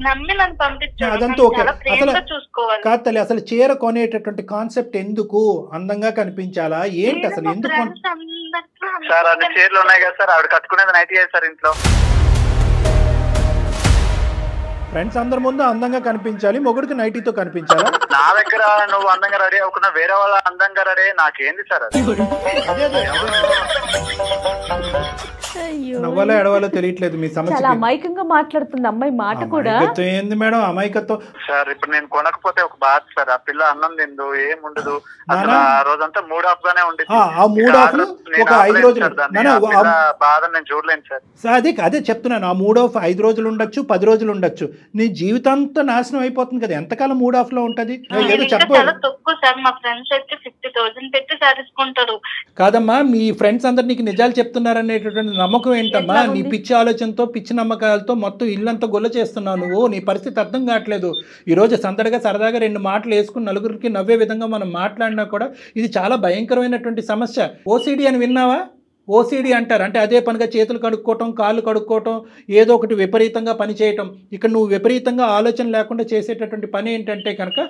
నమ్మి నన్ను పంపించాడు. అదంతా ఓకే. అసలు కాదు తల్లి, అసలు చీర కొనేటటువంటి కాన్సెప్ట్ ఎందుకు? అందంగా కనిపించాలా ఏంటి? అసలు ఎందుకు? సార్ అన్ని చీరలు ఉన్నాయి కదా సార్, ఆవిడ కట్టుకునేది నైట్ సార్ ఇంట్లో. ఫ్రెండ్స్ అందరి ముందు అందంగా కనిపించాలి, మొగుడికి నైటీతో కనిపించాలా? నా దగ్గర నువ్వు అందంగా రెడీ అవ్వకుండా వేరే వాళ్ళ అందంగా రెడీ నాకేంది సార్ అది? నవ్వాలో ఎడవాలో తెలియట్లేదు మీ సమస్య. చాలా అమాయకంగా మాట్లాడుతుంది అమ్మాయి మాట కూడా. ఏంది మేడం అమాయకత్వం? సార్ ఇప్పుడు నేను కొనకపోతే ఒక బాధ సార్. ఆ పిల్ల అన్నం తిందు, ఏం ఉండదు, అసలు ఆ రోజంతా మూడ్ ఆఫ్ గానే ఉండేది. ఆ మూడ్ ఆఫ్ ఒక 5 రోజులు బాధ నేను చూడలేను సార్. అదే చెప్తున్నాను, ఆ మూడ్ ఆఫ్ 5 రోజులు ఉండొచ్చు, 10 రోజులు ఉండొచ్చు, నీ జీవితంతో నాశనం అయిపోతుంది కదా. ఎంతకాలం మూడ్ ఆఫ్ లో ఉంటది? కాదమ్మా, మీ ఫ్రెండ్స్ అందరు నీకు నిజాలు చెప్తున్నారనేటటువంటి నమ్మకం ఏంటమ్మా? నీ పిచ్చి ఆలోచనతో, పిచ్చి నమ్మకాలతో మొత్తం ఇల్లంతా గొల్ల చేస్తున్నావు నువ్వు. నీ పరిస్థితి అర్థం కావట్లేదు. ఈరోజు సందడిగా సరదాగా 2 మాటలు వేసుకుని నలుగురికి నవ్వే విధంగా మనం మాట్లాడినా కూడా ఇది చాలా భయంకరమైనటువంటి సమస్య. ఓసిడి అని విన్నావా? ఓసిడి అంటారు, అంటే అదే పనిగా చేతులు కడుక్కోవటం, కాళ్ళు కడుక్కోవటం, ఏదో ఒకటి విపరీతంగా పని చేయటం. ఇక్కడ నువ్వు విపరీతంగా ఆలోచన లేకుండా చేసేటటువంటి పని ఏంటంటే కనుక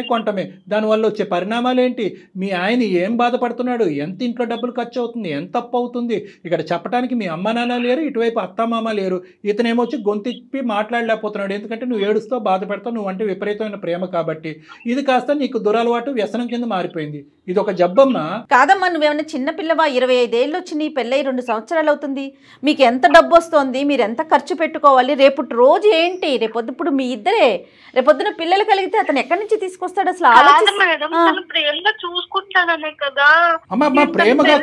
కొంటమే. దానివల్ల వచ్చే పరిణామాలు ఏంటి? మీ ఆయన ఏం బాధపడుతున్నాడు, ఎంత ఇంట్లో డబ్బులు ఖర్చు అవుతుంది, ఎంత అప్పు అవుతుంది. ఇక్కడ చెప్పడానికి మీ అమ్మ నాన్న లేరు, ఇటువైపు అత్తమామ లేరు. ఇతనేమో వచ్చి గొంతిప్పి మాట్లాడలేకపోతున్నాడు, ఎందుకంటే నువ్వు ఏడుస్తావు, బాధపడతావు, నువ్వు అంటే విపరీతమైన ప్రేమ కాబట్టి. ఇది కాస్త నీకు దురలవాటు, వ్యసనం కింద మారిపోయింది. ఇది ఒక జబ్బమ్మా. కాదమ్మా, నువ్వేమన్నా చిన్నపిల్లవా? 20 25 ఏళ్ళు వచ్చినాయి, పెళ్ళై 2 సంవత్సరాలు అవుతుంది, మీకు ఎంత డబ్బు వస్తుంది, మీరు ఎంత ఖర్చు పెట్టుకోవాలి, రేపు రోజు ఏంటి, రేపొద్దు ఇప్పుడు మీ ఇద్దరే రేపొద్దున పిల్లలు కలిగితే అతను ఎక్కడి నుంచి తీసుకొస్తాడు అసలు కాదు మేడం, తను ప్రేమగా చూసుకుంటాననే కదా. అమ్మ ప్రేమగా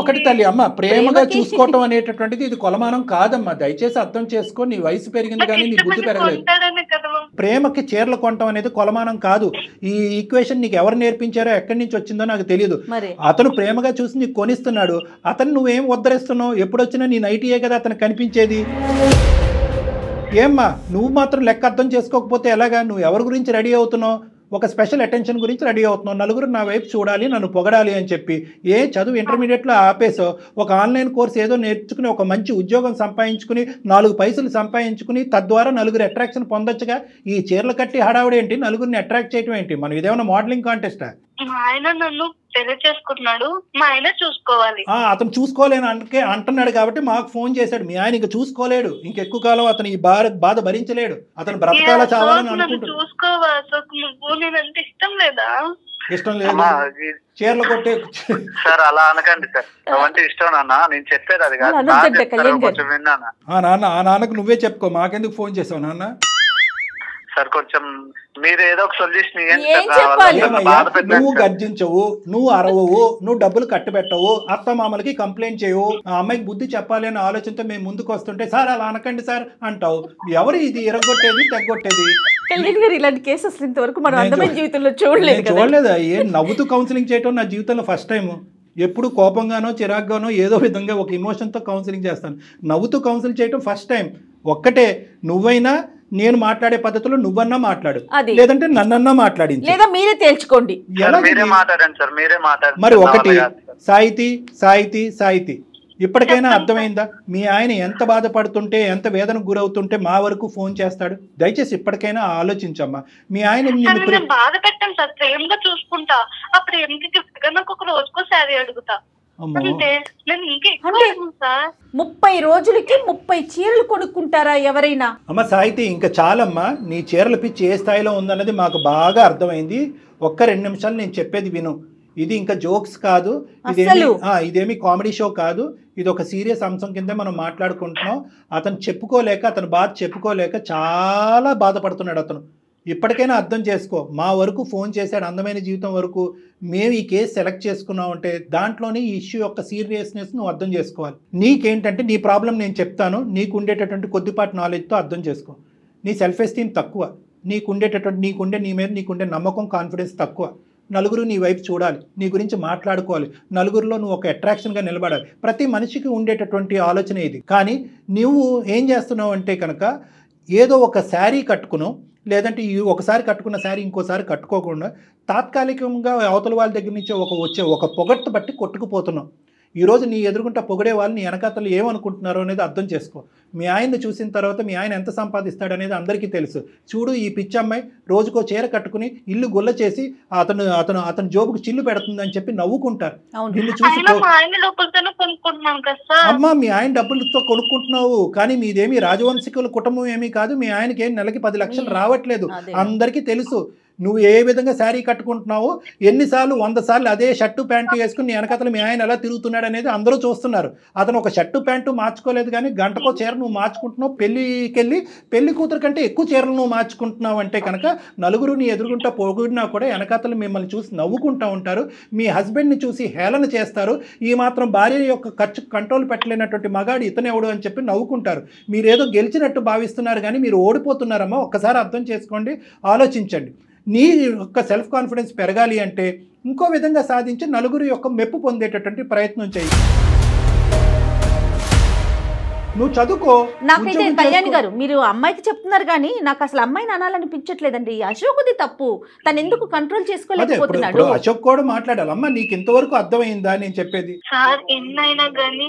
ఒకటి తల్లి, అమ్మ ప్రేమగా చూసుకోవటం అనేటటువంటిది ఇది కొలమానం కాదమ్మా. దయచేసి అర్థం చేసుకో, నీ వయసు పెరిగింది కానీ నీ బుద్ధి పెరగలేదు. ప్రేమకి చీరలు కొనటం అనేది కొలమానం కాదు. ఈ ఈక్వేషన్ నీకు ఎవరు నేర్పించారో ఎక్కడి నుంచి వచ్చిందో నాకు తెలియదు. అతను ప్రేమగా చూసి నీకు కొనిస్తున్నాడు, అతను నువ్వేం ఉద్ధరిస్తున్నావు? ఎప్పుడు వచ్చినా నీ నైటీయే కదా అతను కనిపించేది. ఏమ్మా నువ్వు మాత్రం లెక్క అర్థం చేసుకోకపోతే ఎలాగా? నువ్వు ఎవరి గురించి రెడీ అవుతున్నావు? ఒక స్పెషల్ అటెన్షన్ గురించి రెడీ అవుతున్నావు. నలుగురు నా వైపు చూడాలి, నన్ను పొగడాలి అని చెప్పి చదువు ఇంటర్మీడియట్లో ఆపేసో ఒక ఆన్లైన్ కోర్స్ ఏదో నేర్చుకుని ఒక మంచి ఉద్యోగం సంపాదించుకుని 4 పైసలు సంపాదించుకుని తద్వారా నలుగురు అట్రాక్షన్ పొందొచ్చుగా. ఈ చీరలు కట్టి హడావుడు ఏంటి? నలుగురిని అట్రాక్ట్ చేయడం ఏంటి? మనం ఇదేమన్నా మోడలింగ్ కాంటెస్టా? మా ఆయన నన్ను పెళ్లి చేసుకుంటున్నాడు, మా ఆయన చూసుకోవాలి. అతను చూసుకోలేను అంటున్నాడు కాబట్టి మాకు ఫోన్ చేశాడు. మీ ఆయన ఇంకా చూసుకోలేడు, ఇంకెక్కువ కాలం అతను ఈ బాధ భరించలేడు. అతను బ్రతకాల చావాలని అనుకుంటున్నాడు. చూసుకోవాలి, నేనంటే ఇష్టం లేదా? ఇష్టం లేదు, చీరలు కొట్టే సార్ అలా అనకండి సార్. అవంటే ఇష్టం నాన్న, నేను చెప్పేది అది కాదు. కొంచెం విన్నానా నాన్న? ఆ నాన్నకు నువ్వే చెప్పుకో, మాకెందుకు ఫోన్ చేసావు నాన్న? సార్ కొంచెం మీరు ఏదో ఒక సొల్యూషన్ నువ్వు గర్జించవు, నువ్వు అరవవు, నువ్వు డబ్బులు కట్టబెట్టవు, అత్త మామలకి కంప్లైంట్ చేయవు, ఆ అమ్మాయికి బుద్ధి చెప్పాలి అనే ఆలోచనతో మేము ముందుకు వస్తుంటే సార్ అలా అనకండి సార్ అంటావు. ఎవరు ఇది ఎరగొట్టేది తెగొట్టేది? ఇలాంటి కేసెస్ ఇంతవరకు మనం అందమైన జీవితంలో చూడలేదు. ఏం నవ్వుతూ కౌన్సిలింగ్ చేయటం నా జీవితంలో ఫస్ట్ టైం. ఎప్పుడు కోపంగానో చిరాగ్గానో ఏదో విధంగా ఒక ఇమోషన్తో కౌన్సిలింగ్ చేస్తాను. నవ్వుతూ కౌన్సిలింగ్ చేయటం ఫస్ట్ టైం. ఒక్కటే, నువ్వైనా నేను మాట్లాడే పద్ధతిలో నువ్వన్నా మాట్లాడు, లేదంటే నన్నన్నా మాట్లాడించు, లేదా మీరే తేల్చుకోండి. మరి ఒకటి సాహితీ సాహితీ సాహితీ ఇప్పటికైనా అర్థమైందా? మీ ఆయన ఎంత బాధపడుతుంటే ఎంత వేదనకు గురవుతుంటే మా వరకు ఫోన్ చేస్తాడు? దయచేసి ఇప్పటికైనా ఆలోచించమ్మా. మీ ఆయన బాధ పెట్టాను సార్, ప్రేమగా చూసుకుంటా. ఆ ప్రేమకి గిఫ్ట్ గా నాకు ఒక రోజుకో శారీ అడుగుతా. 30 రోజులకి 30 చీరలు కొనుక్కుంటారా ఎవరైనా? అమ్మ సాహితీ ఇంకా చాలమ్మా, నీ చీరల పిచ్చి ఏ స్థాయిలో ఉందన్నది మాకు బాగా అర్థమైంది. ఒక్క 2 నిమిషాలు నేను చెప్పేది విను. ఇది ఇంకా జోక్స్ కాదు, ఇదేమి కామెడీ షో కాదు. ఇది ఒక సీరియస్ అంశం కింద మనం మాట్లాడుకుంటున్నాం. అతను చెప్పుకోలేక, అతను బాధ చెప్పుకోలేక చాలా బాధపడుతున్నాడు అతను. ఇప్పటికైనా అర్థం చేసుకో. మా వరకు ఫోన్ చేశాడు, అందమైన జీవితం వరకు. మేము ఈ కేసు సెలెక్ట్ చేసుకున్నామంటే దాంట్లోనే ఈ ఇష్యూ యొక్క సీరియస్నెస్ నువ్వు అర్థం చేసుకోవాలి. నీకేంటంటే నీ ప్రాబ్లం నేను చెప్తాను, నీకు ఉండేటటువంటి కొద్దిపాటి నాలెడ్జ్తో అర్థం చేసుకో. నీ సెల్ఫ్ ఎస్టీమ్ తక్కువ, నీకుండే నీ మీద నీకుండే నమ్మకం, కాన్ఫిడెన్స్ తక్కువ. నలుగురు నీ వైపు చూడాలి, నీ గురించి మాట్లాడుకోవాలి, నలుగురిలో నువ్వు ఒక అట్రాక్షన్గా నిలబడాలి. ప్రతి మనిషికి ఉండేటటువంటి ఆలోచన ఇది. కానీ నువ్వు ఏం చేస్తున్నావు అంటే కనుక ఏదో ఒక శారీ కట్టుకును, లేదంటే ఒకసారి కట్టుకున్న శారీ ఇంకోసారి కట్టుకోకుండా తాత్కాలికంగా అవతల వాళ్ళ దగ్గర నుంచి వచ్చే ఒక పొగట్టు బట్టి కొట్టుకుపోతున్నావు. ఈరోజు నీ ఎదురుగుంటా పొగిడే వాళ్ళు నీ వెనకాతలు ఏమనుకుంటున్నారో అనేది అర్థం చేసుకో. మీ ఆయన్ని చూసిన తర్వాత మీ ఆయన ఎంత సంపాదిస్తాడు అనేది అందరికీ తెలుసు. చూడు, ఈ పిచ్చి అమ్మాయి రోజుకో చీర కట్టుకుని ఇల్లు గుల్ల చేసి అతను జోబుకు చిల్లు పెడుతుందని చెప్పి నవ్వుకుంటారు. నిన్ను చూసి అమ్మా మీ ఆయన డబ్బులతో కొనుక్కుంటున్నావు, కానీ మీదేమి రాజవంశికుల కుటుంబం ఏమీ కాదు. మీ ఆయనకి నెలకి 10 లక్షలు రావట్లేదు, అందరికీ తెలుసు. నువ్వు ఏ విధంగా శారీ కట్టుకుంటున్నావు, ఎన్నిసార్లు 100 సార్లు అదే షర్టు ప్యాంటు వేసుకుని నీ వెనకతలు మీ ఆయన ఎలా తిరుగుతున్నాడు అనేది అందరూ చూస్తున్నారు. అతను ఒక షర్టు ప్యాంటు మార్చుకోలేదు, కానీ గంటకో చీర నువ్వు మార్చుకుంటున్నావు. పెళ్లి కూతురు కంటే ఎక్కువ చీరలు నువ్వు మార్చుకుంటున్నావు అంటే కనుక నలుగురు నీ ఎదురుగుంటా పొగిడినా కూడా వెనకతలు మిమ్మల్ని చూసి నవ్వుకుంటూ ఉంటారు. మీ హస్బెండ్ని చూసి హేళన చేస్తారు. ఈ మాత్రం భార్య యొక్క ఖర్చు కంట్రోల్ పెట్టలేనటువంటి మగాడు ఇతనెవడు అని చెప్పి నవ్వుకుంటారు. మీరేదో గెలిచినట్టు భావిస్తున్నారు, కానీ మీరు ఓడిపోతున్నారమ్మా. ఒక్కసారి అర్థం చేసుకోండి, ఆలోచించండి. నీ యొక్క సెల్ఫ్ కాన్ఫిడెన్స్ పెరగాలి అంటే ఇంకో విధంగా సాధించి నలుగురు యొక్క మెప్పు పొందేటటువంటి ప్రయత్నం చేయి. నువ్వు చదువుకో. నాకైతే కళ్యాణి గారు మీరు అమ్మాయికి చెప్తున్నారు, కానీ నాకు అసలు అమ్మాయిని అనాలనిపించట్లేదండి. అశోక్ది తప్పు, తను ఎందుకు కంట్రోల్ చేసుకోలేకపోతున్నాడు. అశోక్ కూడా మాట్లాడాలి. అమ్మ నీకు ఇంతవరకు అర్థమైందా నేను చెప్పేది? సార్ ఎన్నైనా కానీ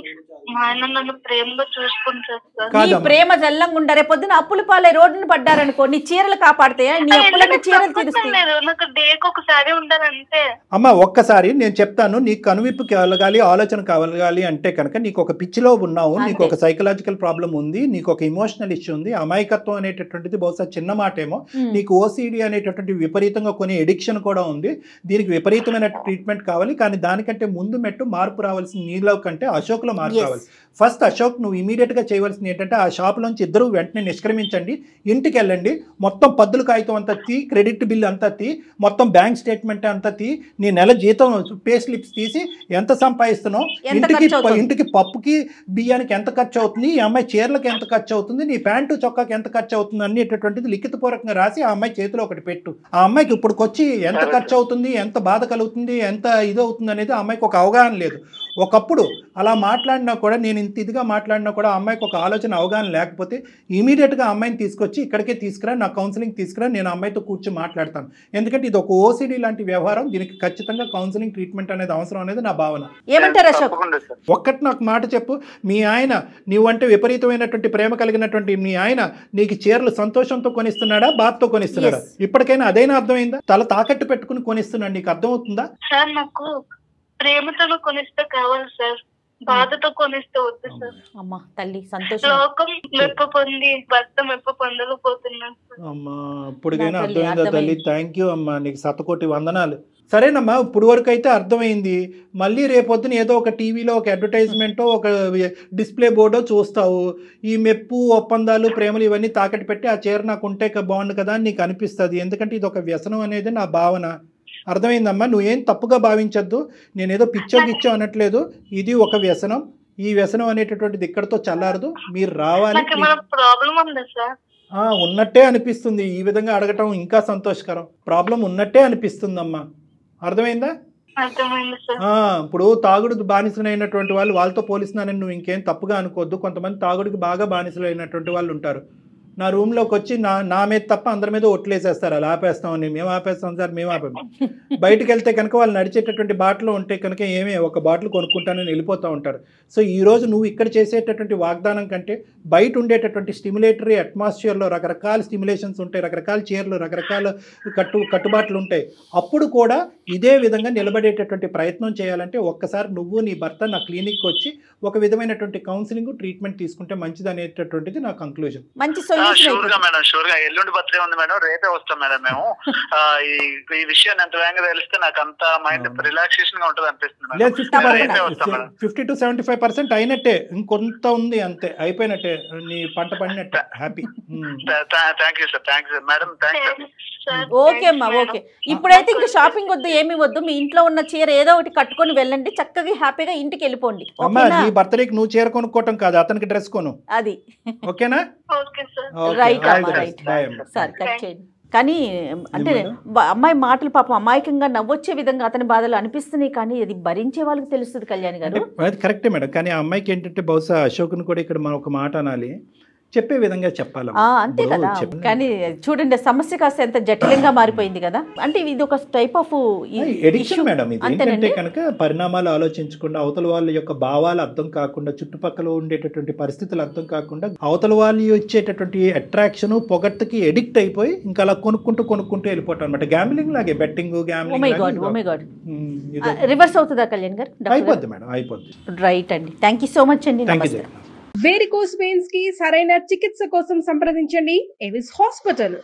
మా ఆయన నన్ను ప్రేమగా చూసుకుంటారు. ప్రేమ జల్లంగా ఉండారే, పొద్దున అప్పుల పాలే రోడ్డును పడ్డారనుకో, నీ చీరలు కాపాడతాయా? నీ అప్పులన్నీ చీరలు తీరుస్తాయి. నాకు డేకి ఒకసారి ఉండాలంటే. అమ్మ ఒక్కసారి నేను చెప్తాను, నీకు కనువిప్పు కలగాలి, ఆలోచన కలగాలి అంటే కనుక నీకు ఒక పిచ్చిలో ఉన్నావు, నీకు ఒక సైకలాజికల్ సైకలాజికల్ ప్రాబ్లం ఉంది, నీకు ఒక ఇమోషనల్ ఇష్యూ ఉంది, అమాయకత్వం అనేటటువంటిది బహుశా చిన్న మాటేమో, నీకు ఓసిడి అనేటటువంటి విపరీతంగా కొన్ని ఎడిక్షన్ కూడా ఉంది, దీనికి విపరీతమైన ట్రీట్మెంట్ కావాలి, కానీ దానికంటే ముందు మెట్టు మార్పు రావాల్సిన నీలో కంటే అశోక్లో మార్పు రావాలి. ఫస్ట్ అశోక్ నువ్వు ఇమీడియట్గా చేయవలసింది ఏంటంటే ఆ షాప్లోంచి ఇద్దరు వెంటనే నిష్క్రమించండి, ఇంటికి వెళ్ళండి, మొత్తం పద్దుల కాగితం అంతా తీ, క్రెడిట్ బిల్ అంతా తీ, మొత్తం బ్యాంక్ స్టేట్మెంట్ అంతా తీ, నీ నెల జీతం పే స్లిప్స్ తీసి ఎంత సంపాదిస్తున్నావు, ఇంటికి పప్పుకి బియ్యానికి ఎంత ఖర్చు అవుతుంది, ఈ అమ్మాయి చీరలకు ఎంత ఖర్చు అవుతుంది, నీ ప్యాంటు చొక్కాకి ఎంత ఖర్చు అవుతుంది అనేటటువంటిది లిఖితపూర్వకంగా రాసి ఆ అమ్మాయి చేతిలో ఒకటి పెట్టు. ఆ అమ్మాయికి ఇప్పుడుకొచ్చి ఎంత ఖర్చు అవుతుంది, ఎంత బాధ కలుగుతుంది, ఎంత ఇదవుతుంది అనేది ఆ అమ్మాయికి ఒక అవగాహన లేదు. ఒకప్పుడు అలా మాట్లాడినా కూడా, నేను ఇంత ఇదిగా మాట్లాడినా కూడా ఆ అమ్మాయికి ఒక ఆలోచన అవగాహన లేకపోతే ఇమీడియట్గా అమ్మాయిని తీసుకొచ్చి ఇక్కడికే తీసుకురా, నా కౌన్సిలింగ్ తీసుకురా, నేను అమ్మాయితో కూర్చొని మాట్లాడతాను. ఎందుకంటే ఇది ఒక ఓసిడి లాంటి వ్యవహారం, దీనికి ఖచ్చితంగా కౌన్సిలింగ్ ట్రీట్మెంట్ అనేది అవసరం అనేది నా భావన. ఏమంటారు అశోక్? ఒక్కటి నాకు మాట చెప్పు, మీ ఆయన నీవంటే విపరీతమైనటువంటి ప్రేమ కలిగినటువంటి మీ ఆయన నీకు చీరలు సంతోషంతో కొనిస్తున్నాడా, బాధతో కొనిస్తున్నాడా? ఇప్పటికైనా అదైనా అర్థమైందా? తల తాకట్టు పెట్టుకుని కొనిస్తున్నాడు, నీకు అర్థమవుతుందా? సార్ నాకు ప్రేమతో కొనిస్తే కావాలి సార్, బాధతో కొనిస్తే వద్దు సార్. అమ్మా తల్లి సంతోషం. లోకం మెప్పు పొంది భర్త మెప్పు పొందలేకపోతున్నాను. అమ్మా ఇప్పుడుకైనా అర్థమైందా తల్లి? థ్యాంక్ యూ అమ్మా, నీకు శతకోటి వందనాలు. సరేనమ్మా, ఇప్పుడు వరకు అయితే అర్థమైంది. మళ్ళీ రేపొద్దున ఏదో ఒక టీవీలో ఒక అడ్వర్టైజ్మెంటో ఒక డిస్ప్లే బోర్డో చూస్తావు, ఈ మెప్పు ఒప్పందాలు ప్రేమలు ఇవన్నీ తాకట్టు పెట్టి ఆ చీర నాకు ఉంటే బాగుండు కదా అని నీకు అనిపిస్తుంది. ఎందుకంటే ఇది ఒక వ్యసనం అనేది నా భావన. అర్థమైందమ్మా, నువ్వేం తప్పుగా భావించద్దు, నేనేదో పిచ్చో అనట్లేదు, ఇది ఒక వ్యసనం. ఈ వ్యసనం అనేటటువంటిది ఇక్కడతో చల్లారదు, మీరు రావాలి. ఉన్నట్టే అనిపిస్తుంది, ఈ విధంగా అడగటం ఇంకా సంతోషకరం. ప్రాబ్లం ఉన్నట్టే అనిపిస్తుందమ్మా, అర్థమైందా? ఇప్పుడు తాగుడు బానిసలైనటువంటి వాళ్ళు, వాళ్ళతో పోలిస్తున్నానని నువ్వు ఇంకేం తప్పుగా అనుకోవద్దు. కొంతమంది తాగుడికి బాగా బానిసలైనటువంటి వాళ్ళు ఉంటారు. నా రూమ్లోకి వచ్చి నా మీద తప్ప అందరి మీద ఒట్లేసేస్తారు, అలా ఆపేస్తామని. మేము ఆపేస్తాం సార్, మేము ఆపాము. బయటకు వెళ్తే కనుక వాళ్ళు నడిచేటటువంటి బాటలు ఉంటే కనుక ఏమే ఒక బాటిల్ కొనుక్కుంటానని వెళ్ళిపోతూ ఉంటారు. సో ఈరోజు నువ్వు ఇక్కడ చేసేటటువంటి వాగ్దానం కంటే బయట ఉండేటటువంటి స్టిమ్యులేటరీ అట్మాస్ఫియర్లో రకరకాల స్టిమ్యులేషన్స్ ఉంటాయి, రకరకాల చీరలు, రకరకాల కట్టుబాట్లు ఉంటాయి. అప్పుడు కూడా ఇదే విధంగా నిలబడేటటువంటి ప్రయత్నం చేయాలంటే ఒక్కసారి నువ్వు నీ భర్త నా క్లినిక్కి వచ్చి ఒక విధమైనటువంటి కౌన్సిలింగ్ ట్రీట్మెంట్ తీసుకుంటే మంచిది అనేటటువంటిది నా కంక్లూజన్. షూర్ గా మేడం, షూర్ గా ఎల్లుండి బర్త్డే ఉంది మేడం, రేపే వస్తాం మేడం మేము. ఈ విషయాన్ని ఎంత వేగంగా తెలిస్తే నాకు అంత మైండ్ రిలాక్సేషన్ గా ఉంటుంది అనిపిస్తుంది. 50 to 75% అయినట్టే, ఇంకొంత ఉంది అంతే, అయిపోయినట్టే, నీ పంట పడినట్టే. Happy. Thank you sir, thank you madam, thank you. Okay అమ్మా, ఓకే. ఇప్పుడైతే ఇంకా షాపింగ్ వద్దు, ఏమి వద్దు, మీ ఇంట్లో ఉన్న చీర ఏదో ఒకటి కట్టుకొని వెళ్ళండి, చక్కగా హ్యాపీగా ఇంటికి వెళ్ళిపోండి. నీ బర్త్డేకి నువ్వు చీర కొనుక్కోవటం కాదు, అతనికి డ్రెస్ కొను. అది ఓకేనా? రైట్ అమ్మా, రైట్. సరే కట్ చేయండి. కానీ అంటే అమ్మాయి మాటలు పాపం అమాయకంగా నవ్వొచ్చే విధంగా అతని బాధలు అనిపిస్తున్నాయి, కానీ అది భరించే వాళ్ళకి తెలుస్తుంది కళ్యాణ్ గారు. అది కరెక్టే మేడం, కానీ ఆ అమ్మాయికి ఏంటంటే బహుశా అశోక్ని కూడా ఇక్కడ మనం ఒక మాట అనాలి, చెప్పే విధంగా చెప్పాలి. అంతే కదా. కానీ చూడండి సమస్య కాస్త ఎంత జటిలంగా మారిపోయింది కదా. అంటే ఇది ఒక టైప్ ఆఫ్ ఎడిక్షన్ మేడం. ఇది ఏంటంటే కనుక పరిణామాలు ఆలోచించకుండా, అవతల వాళ్ళ యొక్క భావాలు అర్థం కాకుండా, చుట్టుపక్కల ఉండేటటువంటి పరిస్థితులు అర్థం కాకుండా, అవతల వాళ్ళు ఇచ్చేటటువంటి అట్రాక్షన్ పొగట్టుకి ఎడిక్ట్ అయిపోయి ఇంకా అలా కొనుక్కుంటూ వెళ్ళిపోవటం అనమాట. గ్యాంబ్లింగ్ లాగే, బెట్టింగ్, రివర్స్ అవుతుందా కళ్యాణ్ గారు? అయిపోద్ది మేడం, అయిపోద్ది. రైట్ అండి, థ్యాంక్ యూ సో మచ్ అండి. వేరికోస్ వెయిన్స్ కి సరైన చికిత్స కోసం సంప్రదించండి ఎవిస్ హాస్పిటల్.